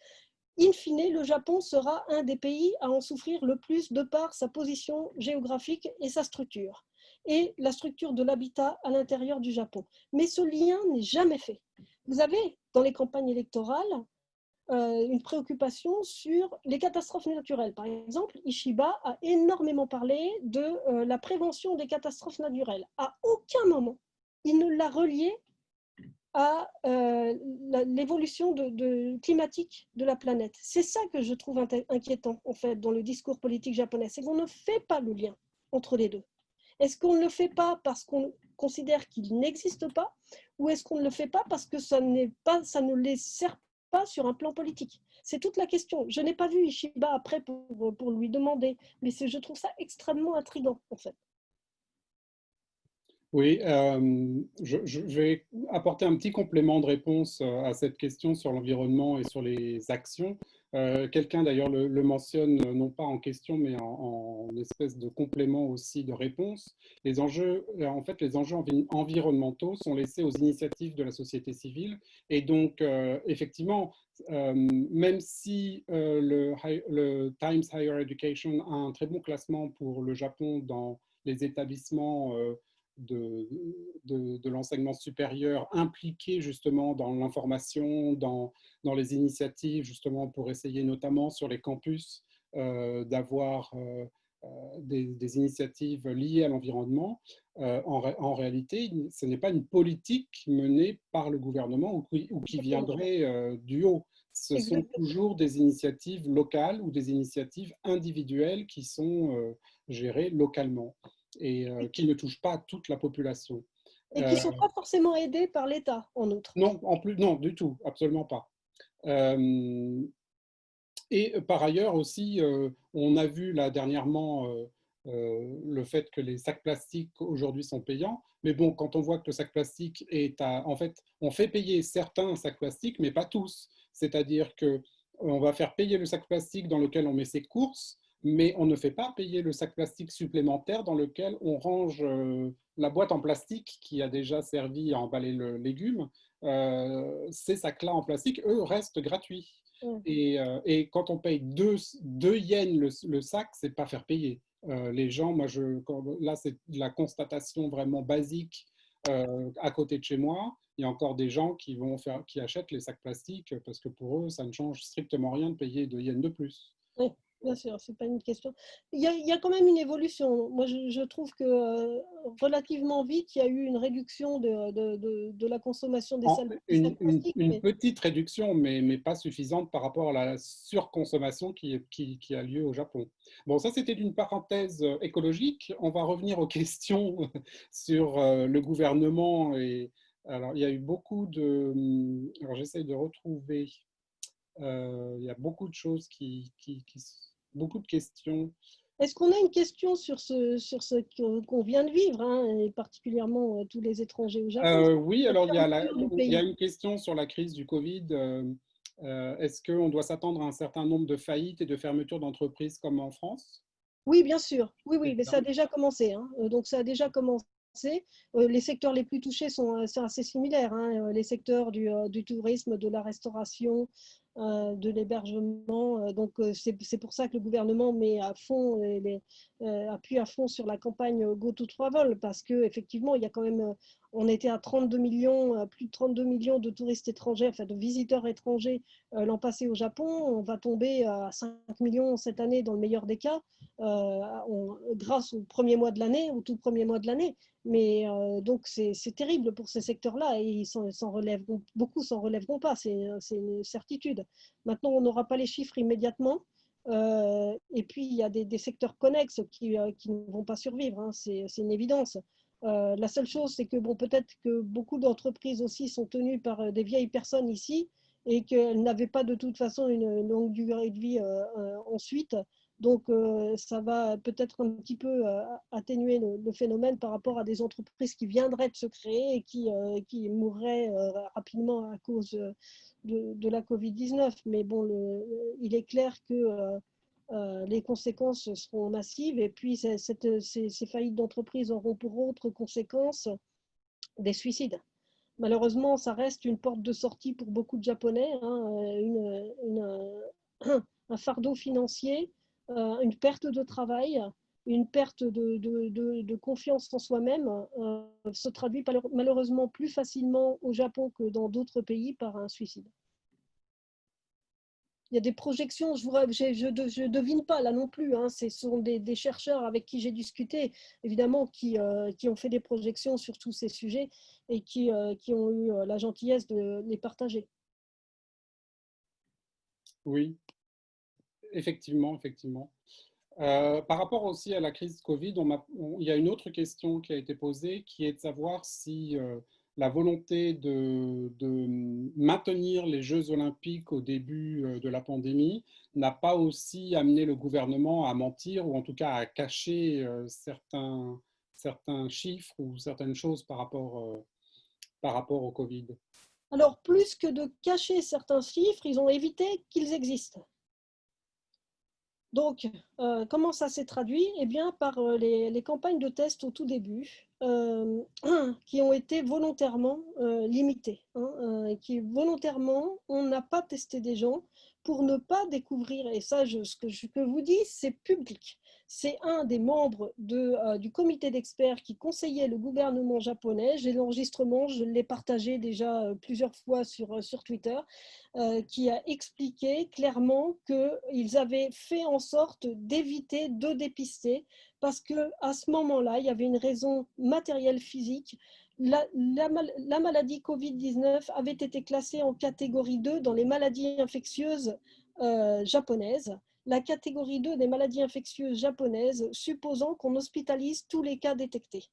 in fine, le Japon sera un des pays à en souffrir le plus de par sa position géographique et sa structure, et la structure de l'habitat à l'intérieur du Japon. Mais ce lien n'est jamais fait. Vous avez, dans les campagnes électorales, une préoccupation sur les catastrophes naturelles. Par exemple, Ishiba a énormément parlé de la prévention des catastrophes naturelles. À aucun moment, il ne l'a relié à l'évolution climatique de la planète. C'est ça que je trouve inquiétant, en fait, dans le discours politique japonais, c'est qu'on ne fait pas le lien entre les deux. Est-ce qu'on ne le fait pas parce qu'on considère qu'il n'existe pas, ou est-ce qu'on ne le fait pas parce que ça ne les sert pas sur un plan politique? C'est toute la question. Je n'ai pas vu Ishiba après pour lui demander, mais je trouve ça extrêmement intriguant, en fait.
Oui, je vais apporter un petit complément de réponse à cette question sur l'environnement et sur les actions. Quelqu'un d'ailleurs le mentionne non pas en question, mais en espèce de complément aussi de réponse. Les enjeux, en fait, les enjeux environnementaux sont laissés aux initiatives de la société civile. Et donc, effectivement, même si le Times Higher Education a un très bon classement pour le Japon dans les établissements de l'enseignement supérieur impliqués justement dans l'information, dans les initiatives justement pour essayer notamment sur les campus d'avoir des initiatives liées à l'environnement. En réalité, ce n'est pas une politique menée par le gouvernement ou qui viendrait du haut. Ce sont
Exactement.
toujours des initiatives locales ou des initiatives individuelles qui sont gérées localement et qui ne touchent pas toute la population.
Et qui ne sont pas forcément aidés par l'État, en outre.
Non, en plus, non, du tout, absolument pas. Et par ailleurs aussi, on a vu là dernièrement le fait que les sacs plastiques aujourd'hui sont payants. Mais bon, quand on voit que le sac plastique est à... En fait, on fait payer certains sacs plastiques, mais pas tous. C'est-à-dire que on va faire payer le sac plastique dans lequel on met ses courses, mais on ne fait pas payer le sac plastique supplémentaire dans lequel on range la boîte en plastique qui a déjà servi à emballer le légume. Ces sacs-là en plastique, eux, restent gratuits. Et quand on paye 2 yens le sac, c'est pas faire payer. Les gens, là, c'est de la constatation vraiment basique à côté de chez moi. Il y a encore des gens qui achètent les sacs plastiques parce que pour eux, ça ne change strictement rien de payer 2 yens de plus.
Oui, bien sûr, c'est pas une question. Il y a quand même une évolution. Moi, je trouve que relativement vite, il y a eu une réduction de la consommation des sacs plastiques.
Une petite réduction, mais pas suffisante par rapport à la surconsommation qui a lieu au Japon. Bon, ça c'était d'une parenthèse écologique. On va revenir aux questions sur le gouvernement. Alors, il y a eu beaucoup de... Alors, j'essaie de retrouver... il y a beaucoup de choses beaucoup de questions.
Est-ce qu'on a une question sur ce qu'on vient de vivre, hein, et particulièrement tous les étrangers au Japon?
Oui,
La
alors
fermeture du
il y a
pays.
une question sur la crise du Covid. Est-ce qu'on doit s'attendre à un certain nombre de faillites et de fermetures d'entreprises comme en France?
Oui, bien sûr. Oui,
C'est
oui, mais
ça.
ça a déjà commencé, hein. Donc, ça a déjà commencé. Les secteurs les plus touchés sont assez similaires, hein. Les secteurs du tourisme, de la restauration, de l'hébergement. Donc, c'est pour ça que le gouvernement met à fond appuie à fond sur la campagne Go to Travel, parce qu'effectivement, il y a quand même, on était à 32 millions, plus de 32 millions de touristes étrangers, enfin de visiteurs étrangers l'an passé au Japon. On va tomber à 5 millions cette année dans le meilleur des cas. Grâce au premier mois de l'année, au tout premier mois de l'année. Mais donc c'est terrible pour ces secteurs-là et beaucoup s'en relèveront pas, c'est une certitude. Maintenant, on n'aura pas les chiffres immédiatement. Et puis, il y a des secteurs connexes qui ne vont pas survivre, hein, c'est une évidence. La seule chose, c'est que bon, peut-être que beaucoup d'entreprises aussi sont tenues par des vieilles personnes ici et qu'elles n'avaient pas de toute façon une longue durée de vie ensuite. Donc, ça va peut-être un petit peu atténuer le phénomène par rapport à des entreprises qui viendraient de se créer et qui mourraient rapidement à cause de la Covid-19. Mais bon, il est clair que les conséquences seront massives et puis ces faillites d'entreprise auront pour autre conséquence des suicides. Malheureusement, ça reste une porte de sortie pour beaucoup de Japonais, un fardeau financier, une perte de travail, une perte de confiance en soi-même se traduit malheureusement plus facilement au Japon que dans d'autres pays par un suicide. Il y a des projections, je ne devine pas là non plus, hein, ce sont des chercheurs avec qui j'ai discuté, évidemment, qui ont fait des projections sur tous ces sujets et qui ont eu la gentillesse de les partager.
Oui, effectivement, effectivement. Par rapport aussi à la crise Covid, il y a une autre question qui a été posée, qui est de savoir si la volonté de maintenir les Jeux olympiques au début de la pandémie n'a pas aussi amené le gouvernement à mentir ou en tout cas à cacher certains chiffres ou certaines choses par rapport au Covid.
Alors, plus que de cacher certains chiffres, ils ont évité qu'ils existent. Donc, comment ça s'est traduit? Eh bien, par les campagnes de test au tout début, qui ont été volontairement limitées. Hein, qui volontairement, on n'a pas testé des gens pour ne pas découvrir, et ça, ce que je vous dis, c'est public. C'est un des membres du comité d'experts qui conseillait le gouvernement japonais. J'ai l'enregistrement, je l'ai partagé déjà plusieurs fois sur Twitter. Qui a expliqué clairement qu'ils avaient fait en sorte d'éviter de dépister parce qu'à ce moment-là, il y avait une raison matérielle physique. La maladie Covid-19 avait été classée en catégorie 2 dans les maladies infectieuses japonaises. La catégorie 2 des maladies infectieuses japonaises, supposant qu'on hospitalise tous les cas détectés.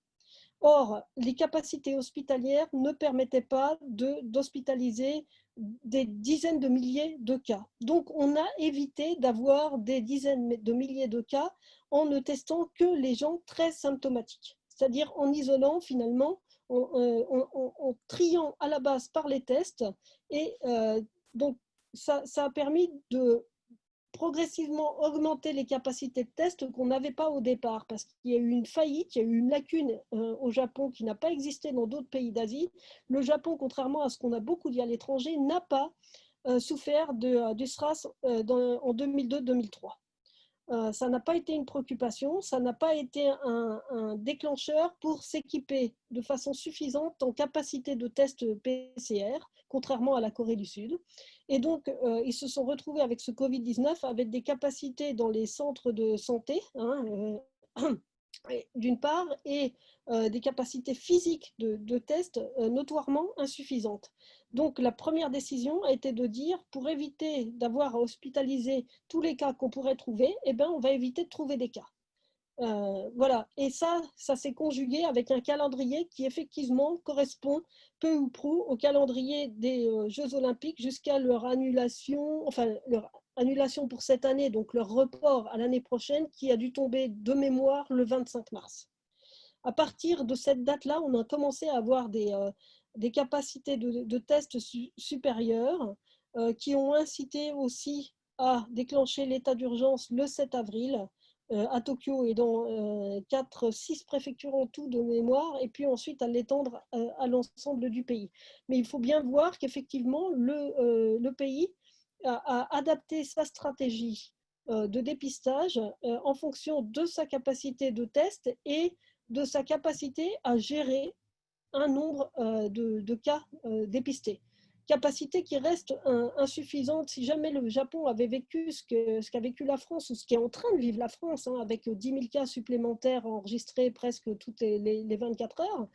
Or, les capacités hospitalières ne permettaient pas d'hospitaliser des dizaines de milliers de cas. Donc, on a évité d'avoir des dizaines de milliers de cas en ne testant que les gens très symptomatiques, c'est-à-dire en isolant finalement, en triant à la base par les tests. Et donc, ça a permis de progressivement augmenter les capacités de test qu'on n'avait pas au départ, parce qu'il y a eu une faillite, il y a eu une lacune au Japon qui n'a pas existé dans d'autres pays d'Asie. Le Japon, contrairement à ce qu'on a beaucoup dit à l'étranger, n'a pas souffert du SRAS en 2002-2003. Ça n'a pas été une préoccupation, ça n'a pas été un déclencheur pour s'équiper de façon suffisante en capacité de test PCR, contrairement à la Corée du Sud. Et donc, ils se sont retrouvés avec ce Covid-19 avec des capacités dans les centres de santé, d'une part, et des capacités physiques de test notoirement insuffisantes. Donc, la première décision a été de dire, pour éviter d'avoir à hospitaliser tous les cas qu'on pourrait trouver, eh ben, on va éviter de trouver des cas. Voilà. Et ça s'est conjugué avec un calendrier qui effectivement correspond peu ou prou au calendrier des Jeux Olympiques jusqu'à leur annulation, enfin leur annulation pour cette année, donc leur report à l'année prochaine qui a dû tomber de mémoire le 25 mars. À partir de cette date-là, on a commencé à avoir des capacités de tests supérieures qui ont incité aussi à déclencher l'état d'urgence le 7 avril à Tokyo et dans 4-6 préfectures en tout de mémoire, et puis ensuite à l'étendre à l'ensemble du pays. Mais il faut bien voir qu'effectivement, le pays a adapté sa stratégie de dépistage en fonction de sa capacité de test et de sa capacité à gérer un nombre de cas dépistés. Capacité qui reste insuffisante. Si jamais le Japon avait vécu ce qu'a vécu la France ou ce qui est en train de vivre la France, avec 10 000 cas supplémentaires enregistrés presque toutes les 24 heures,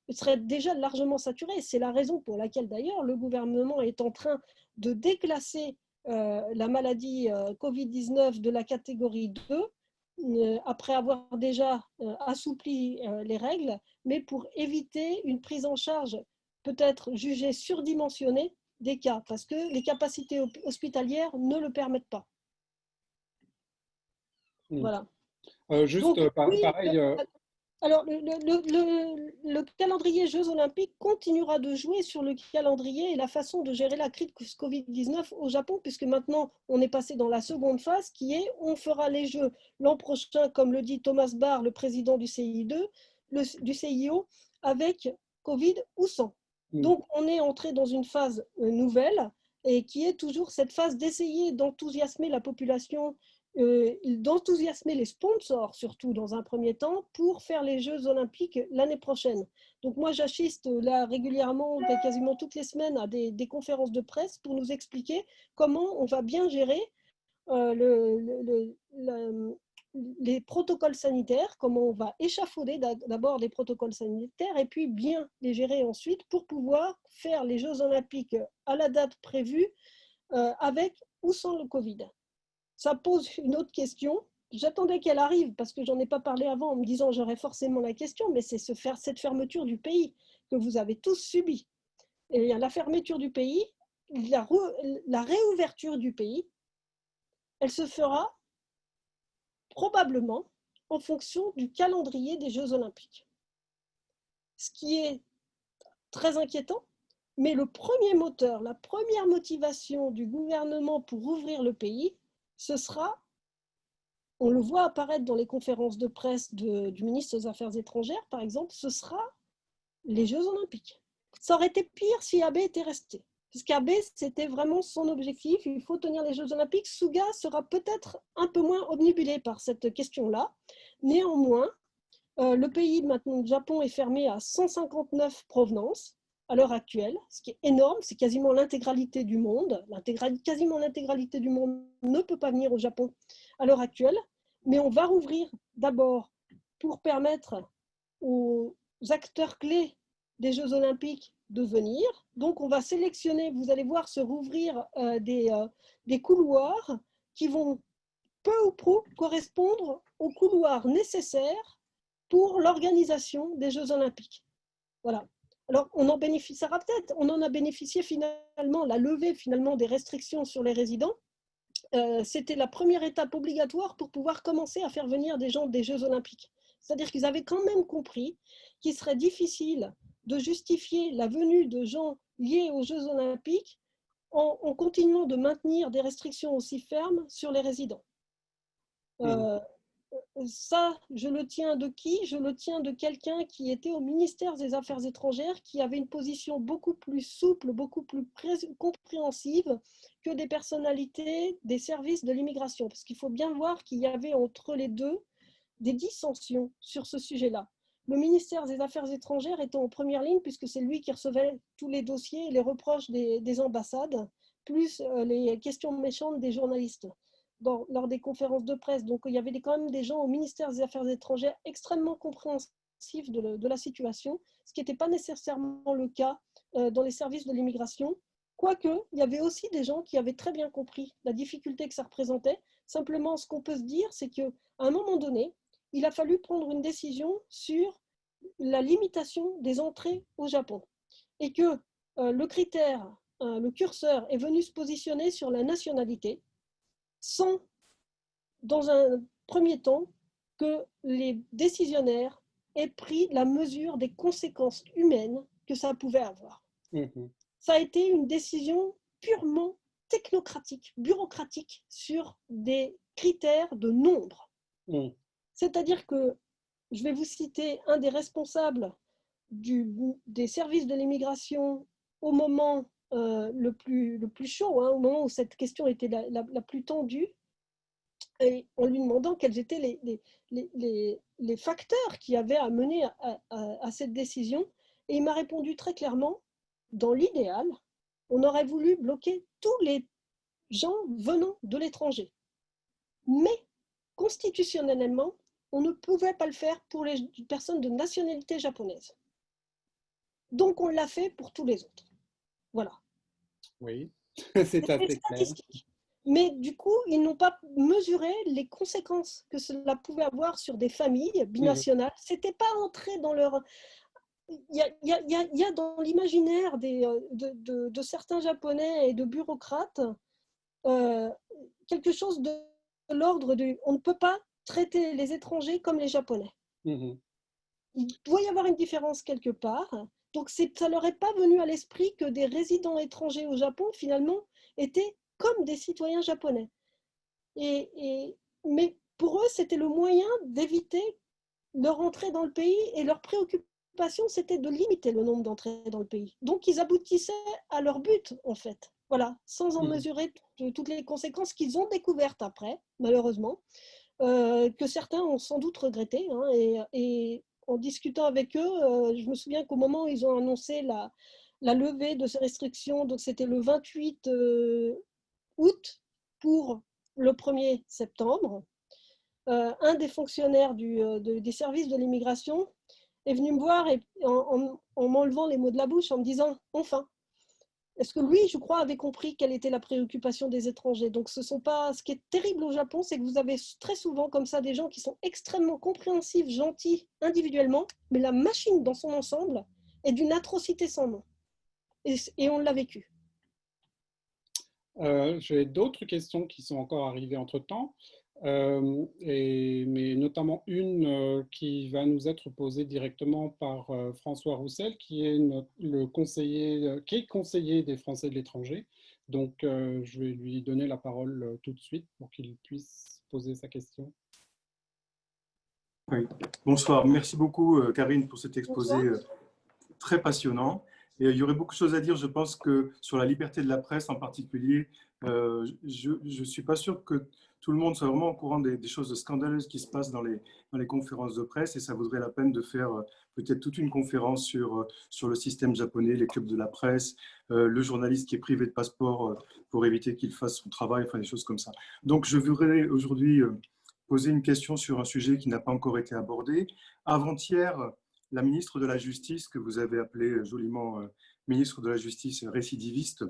il serait déjà largement saturé. C'est la raison pour laquelle d'ailleurs le gouvernement est en train de déclasser la maladie Covid-19 de la catégorie 2 après avoir déjà assoupli les règles, mais pour éviter une prise en charge peut-être jugée surdimensionnée des cas, parce que les capacités hospitalières ne le permettent pas. Voilà.
Juste
Donc, oui,
pareil,
Alors, le calendrier Jeux Olympiques continuera de jouer sur le calendrier et la façon de gérer la crise Covid-19 au Japon, puisque maintenant on est passé dans la seconde phase qui est on fera les Jeux l'an prochain, comme le dit Thomas Bach, le président du CI2, du CIO, avec Covid ou sans. Donc, on est entré dans une phase nouvelle et qui est toujours cette phase d'essayer d'enthousiasmer la population, d'enthousiasmer les sponsors, surtout dans un premier temps, pour faire les Jeux Olympiques l'année prochaine. Donc moi, j'assiste là régulièrement, quasiment toutes les semaines, à des conférences de presse pour nous expliquer comment on va bien gérer les protocoles sanitaires, comment on va échafauder d'abord les protocoles sanitaires et puis bien les gérer ensuite pour pouvoir faire les Jeux Olympiques à la date prévue avec ou sans le Covid. Ça pose une autre question. J'attendais qu'elle arrive parce que j'en ai pas parlé avant en me disant j'aurais forcément la question, mais c'est cette fermeture du pays que vous avez tous subie. Et la fermeture du pays, la réouverture du pays, elle se fera probablement en fonction du calendrier des Jeux Olympiques. Ce qui est très inquiétant, mais le premier moteur, la première motivation du gouvernement pour ouvrir le pays, ce sera, on le voit apparaître dans les conférences de presse du ministre des Affaires étrangères, par exemple, ce sera les Jeux Olympiques. Ça aurait été pire si Abe était resté. Parce qu'Abe, c'était vraiment son objectif. Il faut tenir les Jeux Olympiques. Suga sera peut-être un peu moins obnubilé par cette question-là. Néanmoins, le pays, maintenant, le Japon, est fermé à 159 provenances à l'heure actuelle, ce qui est énorme. C'est quasiment l'intégralité du monde. Quasiment l'intégralité du monde ne peut pas venir au Japon à l'heure actuelle. Mais on va rouvrir d'abord pour permettre aux acteurs clés des Jeux Olympiques de venir. Donc, on va sélectionner, vous allez voir se rouvrir des couloirs qui vont peu ou prou correspondre aux couloirs nécessaires pour l'organisation des Jeux Olympiques. Voilà. Alors, on en bénéficiera peut-être, on en a bénéficié finalement, la levée finalement des restrictions sur les résidents. C'était la première étape obligatoire pour pouvoir commencer à faire venir des gens des Jeux Olympiques. C'est-à-dire qu'ils avaient quand même compris qu'il serait difficile de justifier la venue de gens liés aux Jeux Olympiques en continuant de maintenir des restrictions aussi fermes sur les résidents. Ça, je le tiens de qui? Je le tiens de quelqu'un qui était au ministère des Affaires étrangères, qui avait une position beaucoup plus souple, beaucoup plus compréhensive que des personnalités des services de l'immigration. Parce qu'il faut bien voir qu'il y avait entre les deux des dissensions sur ce sujet-là. Le ministère des Affaires étrangères était en première ligne puisque c'est lui qui recevait tous les dossiers et les reproches des ambassades, plus les questions méchantes des journalistes lors des conférences de presse. Donc, il y avait quand même des gens au ministère des Affaires étrangères extrêmement compréhensifs de la situation, ce qui n'était pas nécessairement le cas dans les services de l'immigration. Quoique, il y avait aussi des gens qui avaient très bien compris la difficulté que ça représentait. Simplement, ce qu'on peut se dire, c'est qu'à un moment donné, il a fallu prendre une décision sur la limitation des entrées au Japon. Et que le critère, le curseur est venu se positionner sur la nationalité, sans, dans un premier temps, que les décisionnaires aient pris la mesure des conséquences humaines que ça pouvait avoir. Ça a été une décision purement technocratique, bureaucratique, sur des critères de nombre. C'est-à-dire que, je vais vous citer un des responsables des services de l'immigration au moment le plus chaud, au moment où cette question était la plus tendue, et en lui demandant quels étaient les facteurs qui avaient amené à cette décision. Et il m'a répondu très clairement, dans l'idéal, on aurait voulu bloquer tous les gens venant de l'étranger. Mais constitutionnellement, on ne pouvait pas le faire pour les personnes de nationalité japonaise. Donc, on l'a fait pour tous les autres. Voilà.
Oui, c'est assez clair.
Mais du coup, ils n'ont pas mesuré les conséquences que cela pouvait avoir sur des familles binationales. C'était pas entré dans leur... Il y a dans l'imaginaire de certains Japonais et de bureaucrates quelque chose de l'ordre de... On ne peut pas traiter les étrangers comme les Japonais. il doit y avoir une différence quelque part. Donc, ça leur est pas venu à l'esprit que des résidents étrangers au Japon, finalement, étaient comme des citoyens japonais. Mais pour eux, c'était le moyen d'éviter leur entrée dans le pays et leur préoccupation, c'était de limiter le nombre d'entrées dans le pays. Donc, ils aboutissaient à leur but, en fait. Voilà, sans en mesurer toutes les conséquences qu'ils ont découvertes après, malheureusement, que certains ont sans doute regretté. Hein, et en discutant avec eux, je me souviens qu'au moment où ils ont annoncé la levée de ces restrictions, donc c'était le 28 août pour le 1er septembre, un des fonctionnaires des services de l'immigration est venu me voir et, en m'enlevant les mots de la bouche, en me disant « enfin ». Est-ce que lui, je crois, avait compris quelle était la préoccupation des étrangers. Donc, ce qui est terrible au Japon, c'est que vous avez très souvent comme ça des gens qui sont extrêmement compréhensifs, gentils individuellement, mais la machine dans son ensemble est d'une atrocité sans nom. Et on l'a vécu.
J'ai d'autres questions qui sont encore arrivées entre-temps, mais notamment une qui va nous être posée directement par François Roussel, qui est le conseiller, qui est conseiller des Français de l'étranger. Donc, je vais lui donner la parole tout de suite pour qu'il puisse poser sa question.
Oui. Bonsoir, merci beaucoup Karine pour cet exposé très passionnant. Et il y aurait beaucoup de choses à dire, je pense, que sur la liberté de la presse en particulier. Je ne suis pas sûr que tout le monde soit vraiment au courant des choses scandaleuses qui se passent dans les conférences de presse, et ça vaudrait la peine de faire peut-être toute une conférence sur le système japonais, les clubs de la presse, le journaliste qui est privé de passeport pour éviter qu'il fasse son travail, enfin des choses comme ça. Donc je voudrais aujourd'hui poser une question sur un sujet qui n'a pas encore été abordé. Avant-hier, la ministre de la Justice, que vous avez appelée joliment ministre de la Justice récidiviste,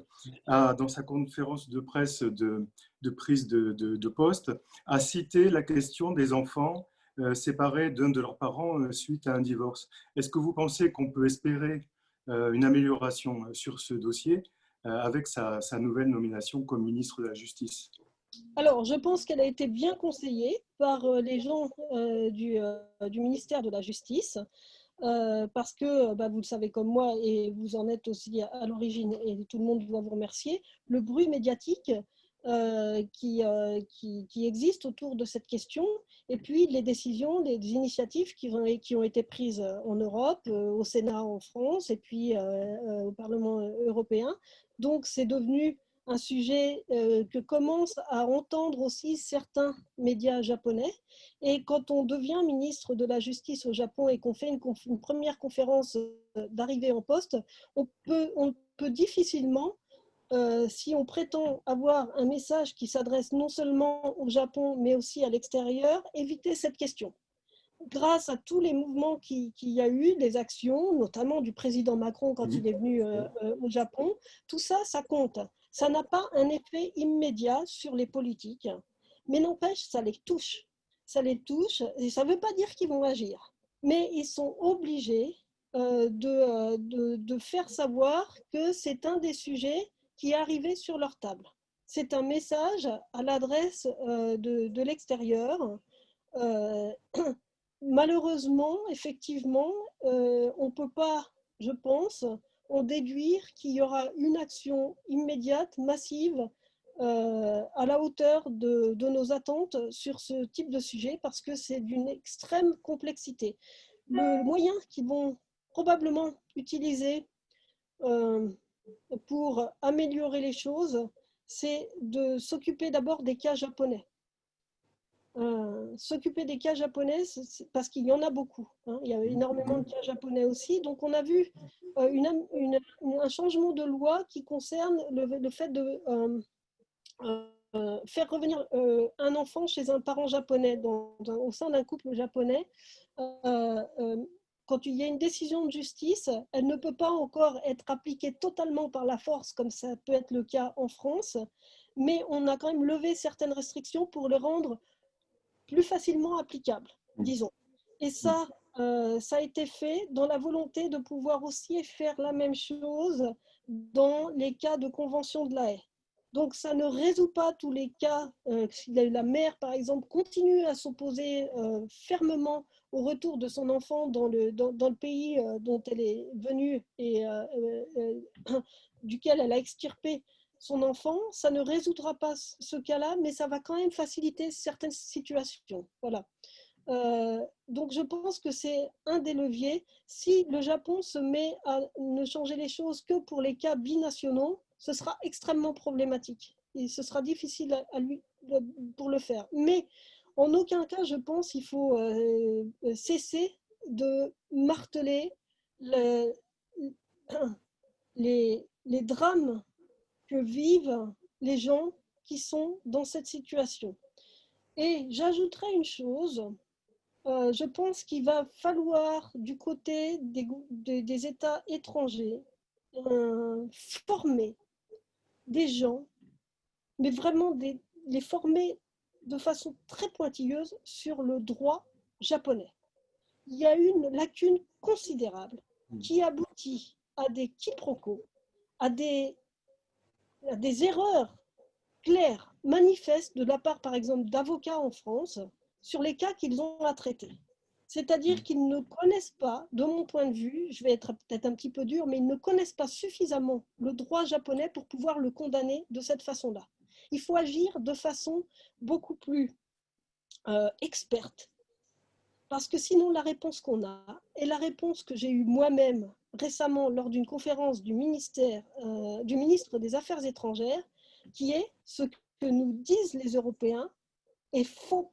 dans sa conférence de presse de prise de poste, a cité la question des enfants séparés d'un de leurs parents suite à un divorce. Est-ce que vous pensez qu'on peut espérer une amélioration sur ce dossier avec sa nouvelle nomination comme ministre de la Justice ?
Alors, je pense qu'elle a été bien conseillée par les gens du ministère de la Justice, parce que, vous le savez comme moi, et vous en êtes aussi à l'origine, et tout le monde doit vous remercier, le bruit médiatique qui existe autour de cette question, et puis les décisions, les initiatives qui ont été prises en Europe, au Sénat en France, et puis au Parlement européen. Donc, c'est devenu un sujet que commencent à entendre aussi certains médias japonais. Et quand on devient ministre de la Justice au Japon et qu'on fait une première conférence d'arrivée en poste, on peut difficilement, si on prétend avoir un message qui s'adresse non seulement au Japon, mais aussi à l'extérieur, éviter cette question. Grâce à tous les mouvements qu'il y a eu, des actions, notamment du président Macron quand il est venu au Japon, tout ça, ça compte. Ça n'a pas un effet immédiat sur les politiques, mais n'empêche, ça les touche. Ça les touche, et ça ne veut pas dire qu'ils vont agir, mais ils sont obligés de faire savoir que c'est un des sujets qui est arrivé sur leur table. C'est un message à l'adresse de l'extérieur. Malheureusement, effectivement, on ne peut pas, je pense, en déduire qu'il y aura une action immédiate, massive, à la hauteur de nos attentes sur ce type de sujet, parce que c'est d'une extrême complexité. Le moyen qu'ils vont probablement utiliser pour améliorer les choses, c'est de s'occuper d'abord des cas japonais. S'occuper des cas japonais, parce qu'il y en a beaucoup. Hein. Il y a énormément de cas japonais aussi. Donc, on a vu un changement de loi qui concerne le fait de faire revenir un enfant chez un parent japonais au sein d'un couple japonais. Quand il y a une décision de justice, elle ne peut pas encore être appliquée totalement par la force, comme ça peut être le cas en France, mais on a quand même levé certaines restrictions pour le rendre plus facilement applicable, disons. Et ça, ça a été fait dans la volonté de pouvoir aussi faire la même chose dans les cas de convention de la Haye. Donc, ça ne résout pas tous les cas. Si la mère, par exemple, continue à s'opposer fermement au retour de son enfant dans le pays dont elle est venue et duquel elle a extirpé son enfant, ça ne résoudra pas ce cas-là, mais ça va quand même faciliter certaines situations. Voilà. Donc, je pense que c'est un des leviers. Si le Japon se met à ne changer les choses que pour les cas binationaux, ce sera extrêmement problématique et ce sera difficile à lui pour le faire. Mais en aucun cas, je pense qu'il faut cesser de marteler le- les drames que vivent les gens qui sont dans cette situation. Et j'ajouterais une chose, je pense qu'il va falloir, du côté des États étrangers, former des gens, mais vraiment les former de façon très pointilleuse sur le droit japonais. Il y a une lacune considérable qui aboutit à des quiproquos, à des erreurs claires, manifestes de la part, par exemple, d'avocats en France sur les cas qu'ils ont à traiter. C'est-à-dire qu'ils ne connaissent pas, de mon point de vue, je vais être peut-être un petit peu dur, mais ils ne connaissent pas suffisamment le droit japonais pour pouvoir le condamner de cette façon-là. Il faut agir de façon beaucoup plus experte, parce que sinon la réponse qu'on a, et la réponse que j'ai eue moi-même récemment lors d'une conférence du ministre des Affaires étrangères, qui est ce que nous disent les Européens est faux.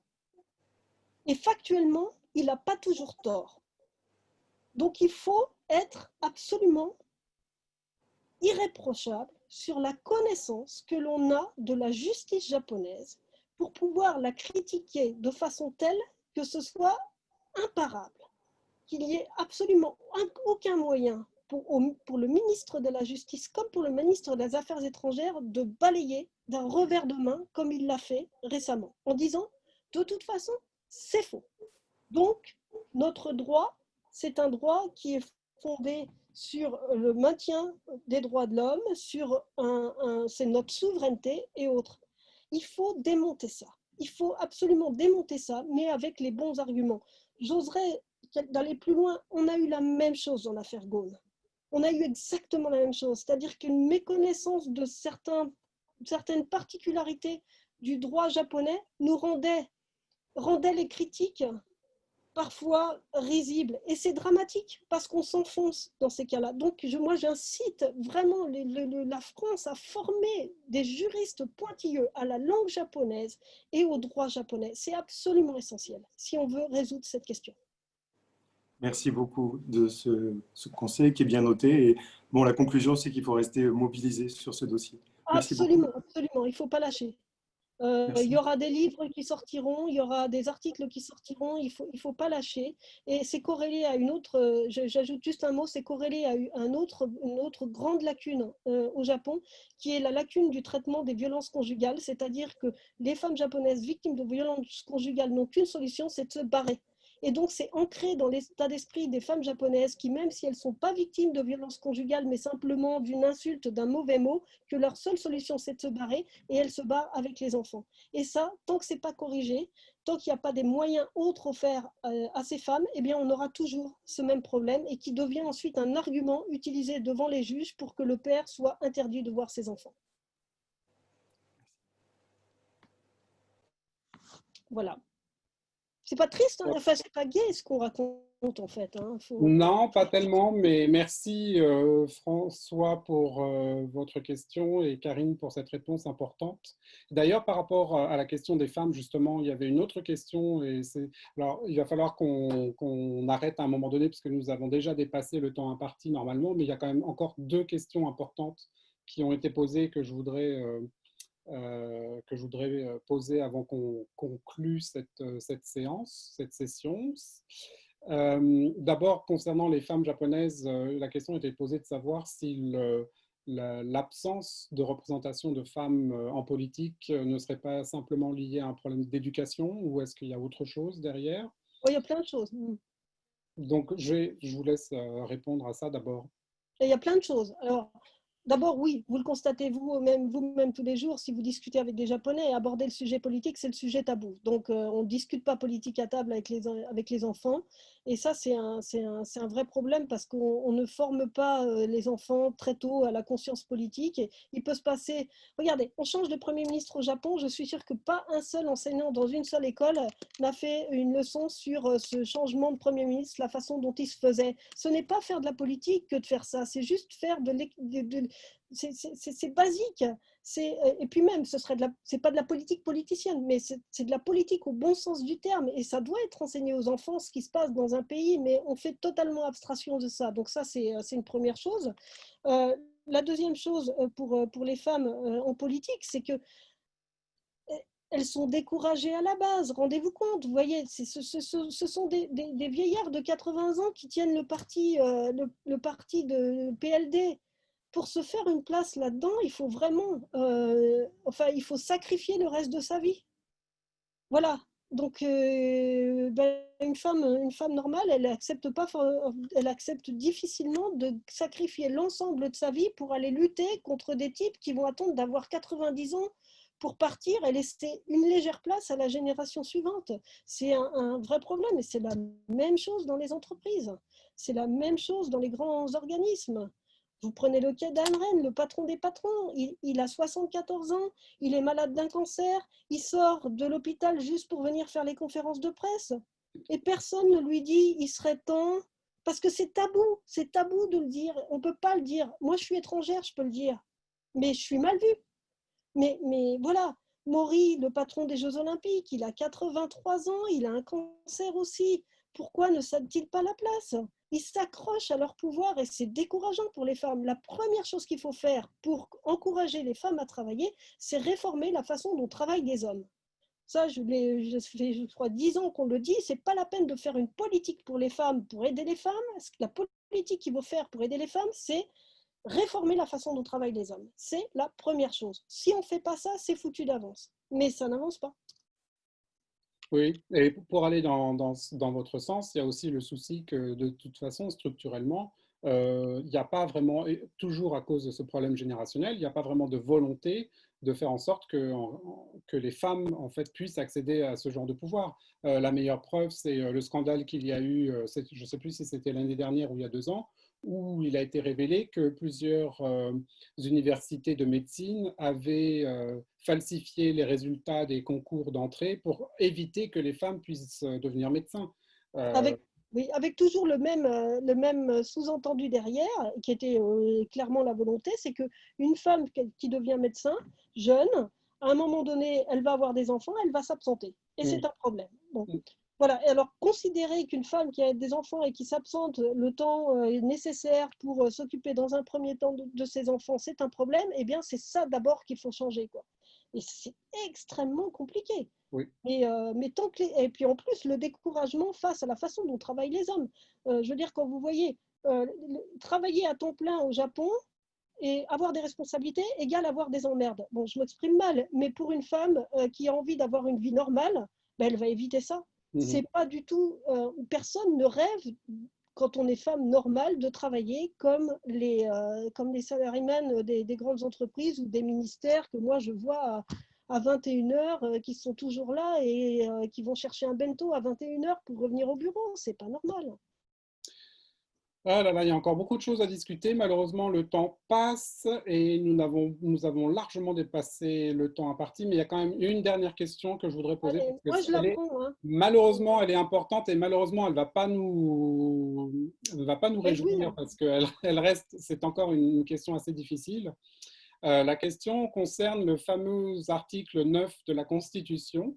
Et factuellement, il n'a pas toujours tort. Donc il faut être absolument irréprochable sur la connaissance que l'on a de la justice japonaise pour pouvoir la critiquer de façon telle que ce soit imparable, qu'il n'y ait absolument aucun moyen pour le ministre de la Justice comme pour le ministre des Affaires étrangères de balayer d'un revers de main comme il l'a fait récemment, en disant de toute façon, c'est faux. Donc, notre droit, c'est un droit qui est fondé sur le maintien des droits de l'homme, c'est notre souveraineté et autres. Il faut démonter ça. Il faut absolument démonter ça, mais avec les bons arguments. J'oserais d'aller plus loin. On a eu la même chose dans l'affaire Ghosn. On a eu exactement la même chose, c'est-à-dire qu'une méconnaissance de certaines particularités du droit japonais nous rendait les critiques parfois risibles. Et c'est dramatique parce qu'on s'enfonce dans ces cas-là. Donc, moi, j'incite vraiment la France à former des juristes pointilleux à la langue japonaise et au droit japonais. C'est absolument essentiel si on veut résoudre cette question.
Merci beaucoup de ce conseil qui est bien noté. Et bon, la conclusion, c'est qu'il faut rester mobilisé sur ce dossier. Merci beaucoup.
Absolument, absolument. Il ne faut pas lâcher. Il y aura des livres qui sortiront, il y aura des articles qui sortiront, il faut pas lâcher. Et c'est corrélé à une autre, j'ajoute juste un mot, c'est corrélé à une autre grande lacune au Japon, qui est la lacune du traitement des violences conjugales, c'est-à-dire que les femmes japonaises victimes de violences conjugales n'ont qu'une solution, c'est de se barrer. Et donc, c'est ancré dans l'état d'esprit des femmes japonaises qui, même si elles ne sont pas victimes de violences conjugales, mais simplement d'une insulte, d'un mauvais mot, que leur seule solution, c'est de se barrer, et elles se barrent avec les enfants. Et ça, tant que ce n'est pas corrigé, tant qu'il n'y a pas des moyens autres offerts à ces femmes, eh bien, on aura toujours ce même problème et qui devient ensuite un argument utilisé devant les juges pour que le père soit interdit de voir ses enfants. Voilà. C'est pas triste, hein, enfin, c'est pas gai ce qu'on raconte en fait. Hein.
Non, pas tellement, mais merci François pour votre question et Karine pour cette réponse importante. D'ailleurs, par rapport à la question des femmes, justement, il y avait une autre question. Alors, il va falloir qu'on arrête à un moment donné, parce que nous avons déjà dépassé le temps imparti normalement, mais il y a quand même encore deux questions importantes qui ont été posées que je voudrais poser avant qu'on conclue cette séance, cette session. D'abord, concernant les femmes japonaises, la question était posée de savoir si l'absence de représentation de femmes en politique ne serait pas simplement liée à un problème d'éducation ou est-ce qu'il y a autre chose derrière?
Il y a plein de choses.
Donc, je vous laisse répondre à ça d'abord.
Il y a plein de choses. Alors, D'abord, oui, vous le constatez vous-même tous les jours, si vous discutez avec des Japonais, aborder le sujet politique, c'est le sujet tabou. Donc, on ne discute pas politique à table avec les enfants. Et ça, c'est un vrai problème parce qu'on ne forme pas les enfants très tôt à la conscience politique. Et il peut se passer... Regardez, on change de Premier ministre au Japon. Je suis sûre que pas un seul enseignant dans une seule école n'a fait une leçon sur ce changement de Premier ministre, la façon dont il se faisait. Ce n'est pas faire de la politique que de faire ça. C'est juste faire c'est basique. Et puis même, c'est pas de la politique politicienne, mais c'est de la politique au bon sens du terme. Et ça doit être enseigné aux enfants ce qui se passe dans un pays, mais on fait totalement abstraction de ça. Donc ça, c'est une première chose. La deuxième chose pour les femmes en politique, c'est que elles sont découragées à la base. Rendez-vous compte, vous voyez, ce sont des vieillards de 80 ans qui tiennent le parti de PLD. Pour se faire une place là-dedans, il faut vraiment, il faut sacrifier le reste de sa vie. Voilà. Donc, une femme normale, elle accepte difficilement de sacrifier l'ensemble de sa vie pour aller lutter contre des types qui vont attendre d'avoir 90 ans pour partir et laisser une légère place à la génération suivante. C'est un vrai problème et c'est la même chose dans les entreprises. C'est la même chose dans les grands organismes. Vous prenez le cas d'Ayn Rand, le patron des patrons, il a 74 ans, il est malade d'un cancer, il sort de l'hôpital juste pour venir faire les conférences de presse et personne ne lui dit il serait temps, parce que c'est tabou de le dire, on ne peut pas le dire. Moi je suis étrangère, je peux le dire, mais je suis mal vue. Mais voilà, Maury, le patron des Jeux Olympiques, il a 83 ans, il a un cancer aussi. Pourquoi ne cèdent-ils pas la place? Ils s'accrochent à leur pouvoir et c'est décourageant pour les femmes. La première chose qu'il faut faire pour encourager les femmes à travailler, c'est réformer la façon dont travaillent les hommes. Ça, je crois 10 ans qu'on le dit, c'est pas la peine de faire une politique pour les femmes, pour aider les femmes. La politique qu'il faut faire pour aider les femmes, c'est réformer la façon dont travaillent les hommes. C'est la première chose. Si on ne fait pas ça, c'est foutu d'avance. Mais ça n'avance pas.
Oui, et pour aller dans votre sens, il y a aussi le souci que de toute façon, structurellement, il n'y a pas vraiment, et toujours à cause de ce problème générationnel, il n'y a pas vraiment de volonté de faire en sorte que les femmes en fait, puissent accéder à ce genre de pouvoir. La meilleure preuve, c'est le scandale qu'il y a eu, je ne sais plus si c'était l'année dernière ou il y a 2 ans, où il a été révélé que plusieurs universités de médecine avaient falsifié les résultats des concours d'entrée pour éviter que les femmes puissent devenir médecins.
Avec, oui, avec toujours le même sous-entendu derrière, qui était clairement la volonté, c'est qu'une femme qui devient médecin, jeune, à un moment donné, elle va avoir des enfants, elle va s'absenter. Et c'est un problème. Bon. Voilà. Et alors, considérer qu'une femme qui a des enfants et qui s'absente le temps nécessaire pour s'occuper dans un premier temps de ses enfants, c'est un problème, eh bien, c'est ça d'abord qu'il faut changer, quoi. Et c'est extrêmement compliqué.
Oui.
Mais tant que et puis en plus, le découragement face à la façon dont travaillent les hommes. Je veux dire, quand vous voyez travailler à temps plein au Japon et avoir des responsabilités égale avoir des emmerdes. Bon, je m'exprime mal, mais pour une femme qui a envie d'avoir une vie normale, ben, elle va éviter ça. C'est pas du tout. Personne ne rêve, quand on est femme normale, de travailler comme les salariés des grandes entreprises ou des ministères que moi je vois à 21h, qui sont toujours là et qui vont chercher un bento à 21h pour revenir au bureau. C'est pas normal.
Ah là là, il y a encore beaucoup de choses à discuter. Malheureusement, le temps passe et nous avons largement dépassé le temps imparti. Mais il y a quand même une dernière question que je voudrais poser.
Allez, moi, je la prends. Hein.
Malheureusement, elle est importante et malheureusement, elle ne va pas nous réjouir parce qu'elle reste, c'est encore une question assez difficile. La question concerne le fameux article 9 de la Constitution.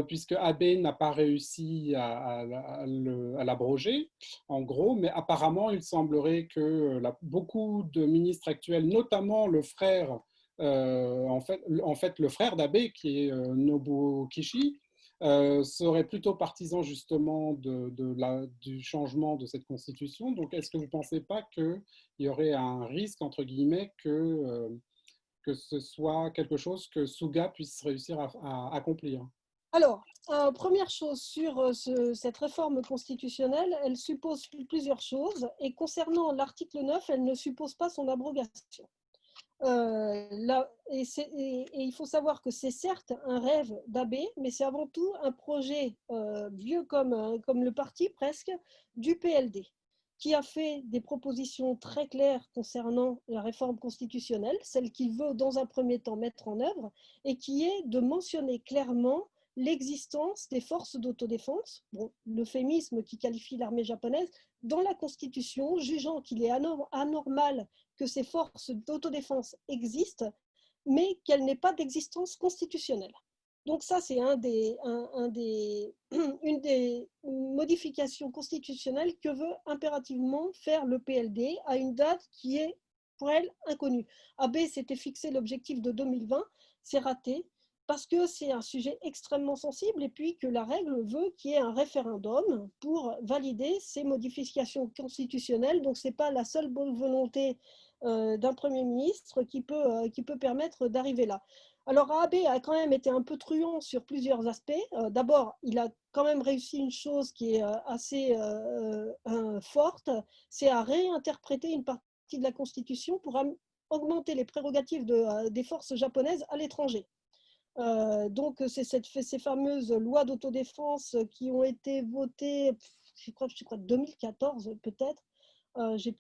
Puisque Abe n'a pas réussi à l'abroger, en gros, mais apparemment, il semblerait que beaucoup de ministres actuels, notamment le frère, en fait, le frère d'Abe, qui est Nobuo Kishi, serait plutôt partisan justement du changement de cette constitution. Donc, est-ce que vous ne pensez pas qu'il y aurait un risque, entre guillemets, que ce soit quelque chose que Suga puisse réussir à accomplir?
Alors, première chose sur cette réforme constitutionnelle, elle suppose plusieurs choses. Et concernant l'article 9, elle ne suppose pas son abrogation. Et il faut savoir que c'est certes un rêve d'Abbé, mais c'est avant tout un projet vieux comme le parti presque, du PLD, qui a fait des propositions très claires concernant la réforme constitutionnelle, celle qu'il veut dans un premier temps mettre en œuvre, et qui est de mentionner clairement l'existence des forces d'autodéfense, bon, l'euphémisme qui qualifie l'armée japonaise, dans la Constitution, jugeant qu'il est anormal que ces forces d'autodéfense existent, mais qu'elles n'aient pas d'existence constitutionnelle. Donc ça, c'est une des modifications constitutionnelles que veut impérativement faire le PLD à une date qui est, pour elle, inconnue. Abe s'était fixé l'objectif de 2020, c'est raté, parce que c'est un sujet extrêmement sensible et puis que la règle veut qu'il y ait un référendum pour valider ces modifications constitutionnelles. Donc, ce n'est pas la seule bonne volonté d'un Premier ministre qui peut permettre d'arriver là. Alors, Abe a quand même été un peu truand sur plusieurs aspects. D'abord, il a quand même réussi une chose qui est assez forte, c'est à réinterpréter une partie de la Constitution pour augmenter les prérogatives des forces japonaises à l'étranger. Donc, c'est ces fameuses lois d'autodéfense qui ont été votées, je crois 2014 peut-être, j'ai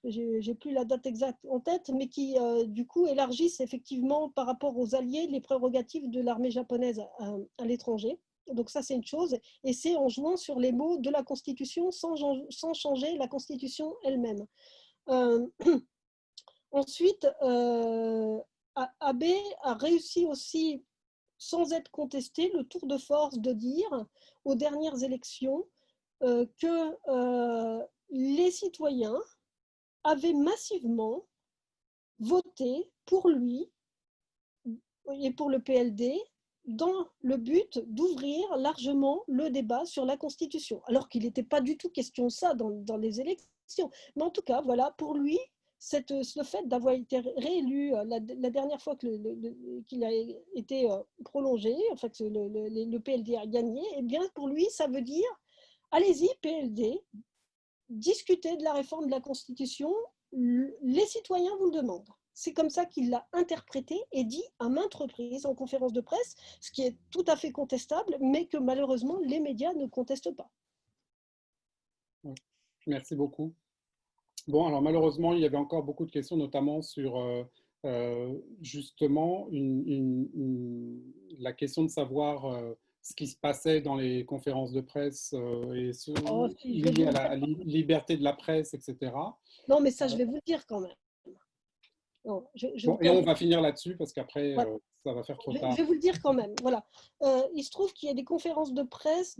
plus la date exacte en tête, mais qui du coup élargissent effectivement par rapport aux alliés les prérogatives de l'armée japonaise à l'étranger. Donc ça, c'est une chose, et c'est en jouant sur les mots de la Constitution sans changer la Constitution elle-même. Ensuite, Abe a réussi aussi, sans être contesté, le tour de force de dire aux dernières élections que les citoyens avaient massivement voté pour lui et pour le PLD dans le but d'ouvrir largement le débat sur la Constitution, alors qu'il n'était pas du tout question de ça dans les élections. Mais en tout cas, voilà, pour lui, le fait d'avoir été réélu la dernière fois qu'il a été prolongé, en fait, le PLD a gagné, et bien pour lui, ça veut dire, allez-y, PLD, discutez de la réforme de la Constitution, les citoyens vous le demandent. C'est comme ça qu'il l'a interprété et dit à maintes reprises en conférence de presse, ce qui est tout à fait contestable, mais que malheureusement les médias ne contestent pas.
Merci beaucoup. Bon, alors malheureusement, il y avait encore beaucoup de questions, notamment sur justement la question de savoir ce qui se passait dans les conférences de presse et lié à la liberté de la presse, etc.
Non, mais ça, je vais vous le dire quand même.
Non, bon, et on va finir là-dessus parce qu'après,
voilà.
Ça va faire trop tard.
Je vais vous le dire quand même. Voilà. Il se trouve qu'il y a des conférences de presse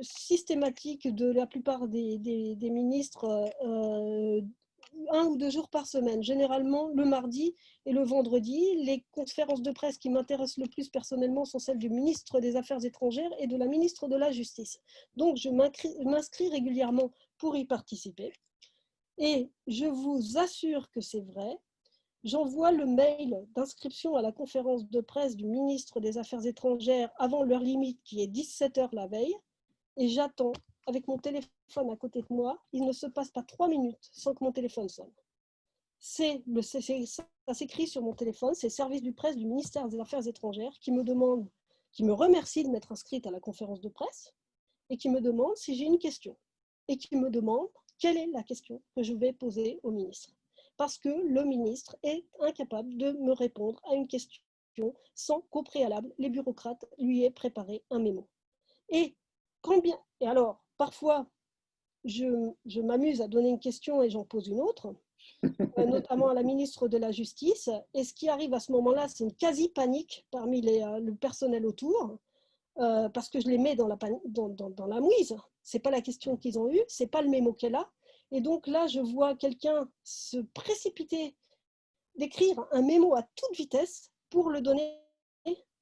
systématiques de la plupart des ministres, 1 ou 2 jours par semaine, généralement le mardi et le vendredi. Les conférences de presse qui m'intéressent le plus personnellement sont celles du ministre des Affaires étrangères et de la ministre de la Justice. Donc, je m'inscris régulièrement pour y participer. Et je vous assure que c'est vrai. J'envoie le mail d'inscription à la conférence de presse du ministre des Affaires étrangères avant l'heure limite qui est 17h la veille et j'attends avec mon téléphone à côté de moi. Il ne se passe pas 3 minutes sans que mon téléphone sonne. Ça s'écrit sur mon téléphone, c'est le service du presse du ministère des Affaires étrangères qui me remercie de m'être inscrite à la conférence de presse et qui me demande si j'ai une question et qui me demande quelle est la question que je vais poser au ministre. Parce que le ministre est incapable de me répondre à une question sans qu'au préalable, les bureaucrates lui aient préparé un mémo. Et alors, parfois, je m'amuse à donner une question et j'en pose une autre, notamment à la ministre de la Justice. Et ce qui arrive à ce moment-là, c'est une quasi-panique parmi le personnel autour, parce que je les mets dans la mouise. Ce n'est pas la question qu'ils ont eue, ce n'est pas le mémo qu'elle a. Et donc là, je vois quelqu'un se précipiter d'écrire un mémo à toute vitesse pour le donner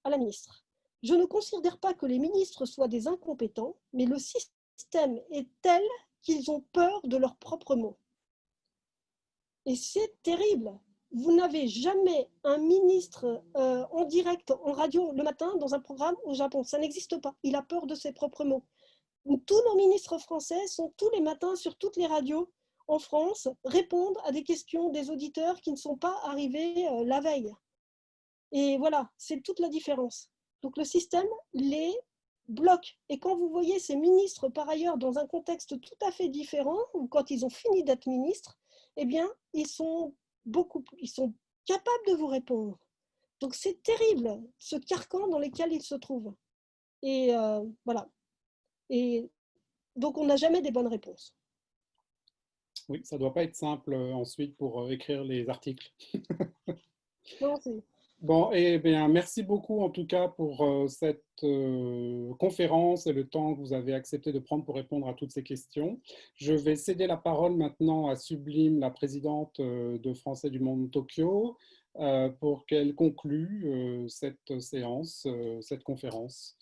à la ministre. Je ne considère pas que les ministres soient des incompétents, mais le système est tel qu'ils ont peur de leurs propres mots. Et c'est terrible. vous n'avez jamais un ministre en direct, en radio, le matin, dans un programme au Japon. Ça n'existe pas. Il a peur de ses propres mots. Tous nos ministres français sont tous les matins sur toutes les radios en France, répondent à des questions des auditeurs qui ne sont pas arrivés la veille. Et voilà, c'est toute la différence. Donc le système les bloque. Et quand vous voyez ces ministres, par ailleurs, dans un contexte tout à fait différent, ou quand ils ont fini d'être ministres, eh bien, ils sont capables de vous répondre. Donc c'est terrible, ce carcan dans lequel ils se trouvent. Et voilà. Et donc on n'a jamais des bonnes réponses.
Oui, ça ne doit pas être simple ensuite pour écrire les articles.
Non, c'est...
Bon, eh bien, merci beaucoup en tout cas pour cette conférence et le temps que vous avez accepté de prendre pour répondre à toutes ces questions. Je vais céder la parole maintenant à Sublime, la présidente de Français du Monde Tokyo, pour qu'elle conclue cette séance, cette conférence.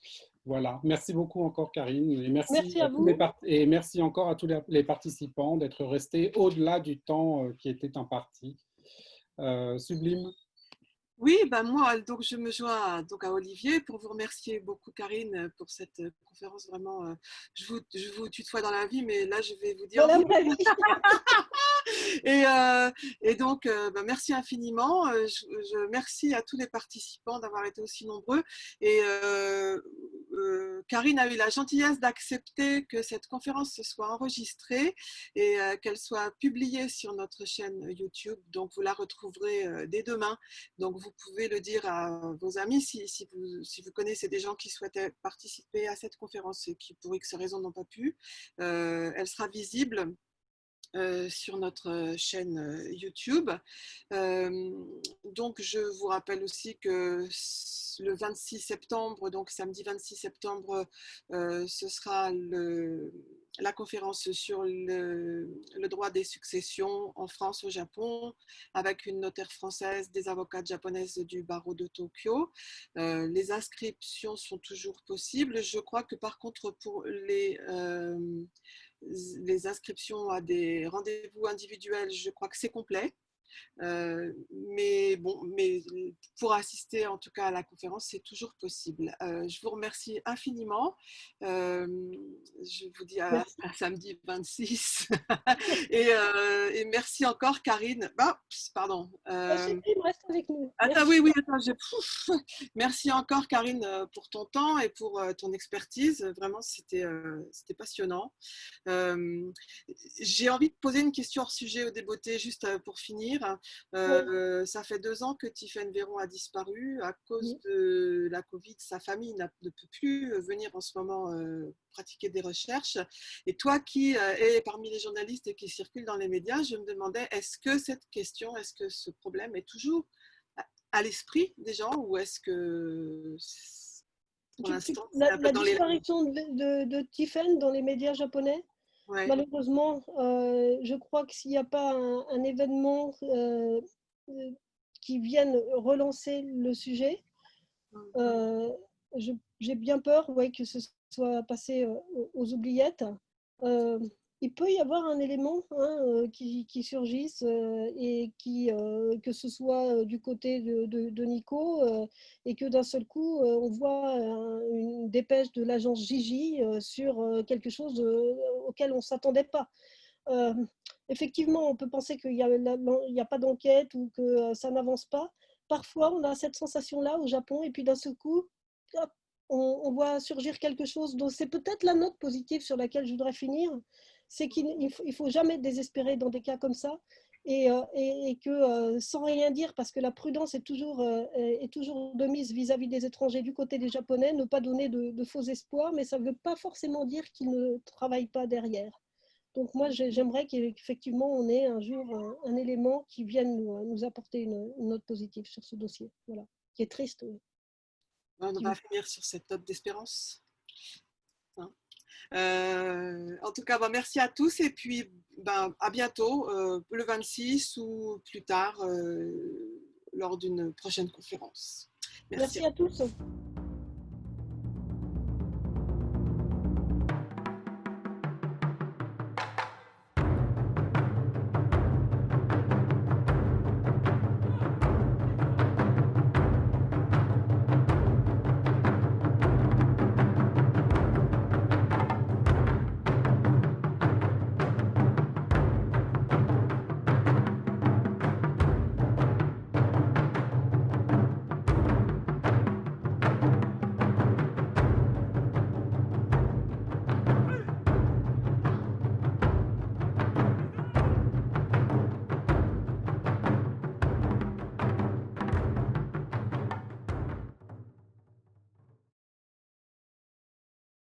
Voilà, merci beaucoup encore Karine et
Merci à vous.
et merci encore à tous les participants d'être restés au-delà du temps qui était imparti. Sublime.
Oui, ben moi, donc je me joins donc à Olivier pour vous remercier beaucoup, Karine, pour cette conférence. Vraiment, je vous tutoie dans la vie, mais là, je vais vous dire.
Voilà ma vie.
Et donc, ben, merci infiniment. Je merci à tous les participants d'avoir été aussi nombreux. Et Karine a eu la gentillesse d'accepter que cette conférence soit enregistrée et qu'elle soit publiée sur notre chaîne YouTube. Donc, vous la retrouverez dès demain. Donc, vous pouvez le dire à vos amis si vous connaissez des gens qui souhaitaient participer à cette conférence et qui, pour X raisons, n'ont pas pu. Elle sera visible sur notre chaîne YouTube. Donc, je vous rappelle aussi que le 26 septembre, donc samedi 26 septembre, ce sera la conférence sur le droit des successions en France, au Japon, avec une notaire française, des avocates japonaises du barreau de Tokyo. Les inscriptions sont toujours possibles. Je crois que par contre, pour les inscriptions à des rendez-vous individuels, je crois que c'est complet. Mais pour assister en tout cas à la conférence, c'est toujours possible. Je vous remercie infiniment. Je vous dis à samedi 26. et merci encore, Karine. Pardon.
Reste avec nous.
Attends, oui, attends, merci encore, Karine, pour ton temps et pour ton expertise. Vraiment, c'était passionnant. J'ai envie de poser une question hors sujet au débeauté, juste pour finir. Ça fait 2 ans que Tiffaine Véron a disparu à cause de la Covid. Sa famille ne peut plus venir en ce moment pratiquer des recherches. Et toi qui es parmi les journalistes et qui circulent dans les médias, je me demandais, est-ce que ce problème est toujours à l'esprit des gens, ou est-ce que pour l'instant
la disparition de Tiffaine dans les médias japonais? Ouais. Malheureusement, je crois que s'il n'y a pas un événement qui vienne relancer le sujet, j'ai bien peur que ce soit passé aux oubliettes. Il peut y avoir un élément qui surgisse et que ce soit du côté de Nico et que d'un seul coup, on voit une dépêche de l'agence Gigi sur quelque chose auquel on ne s'attendait pas. Effectivement, on peut penser qu'il n'y a pas d'enquête ou que ça n'avance pas. Parfois, on a cette sensation-là au Japon et puis d'un seul coup, hop, on voit surgir quelque chose. Donc, c'est peut-être la note positive sur laquelle je voudrais finir. C'est qu'il ne faut jamais désespérer dans des cas comme ça et que sans rien dire, parce que la prudence est toujours de mise vis-à-vis des étrangers du côté des Japonais, ne pas donner de faux espoirs, mais ça ne veut pas forcément dire qu'ils ne travaillent pas derrière. Donc moi, j'aimerais qu'effectivement, on ait un jour un élément qui vienne nous apporter une note positive sur ce dossier, voilà, qui est triste.
On va finir sur cette note d'espérance. En tout cas, merci à tous et puis à bientôt, le 26 ou plus tard, lors d'une prochaine conférence.
Merci à tous.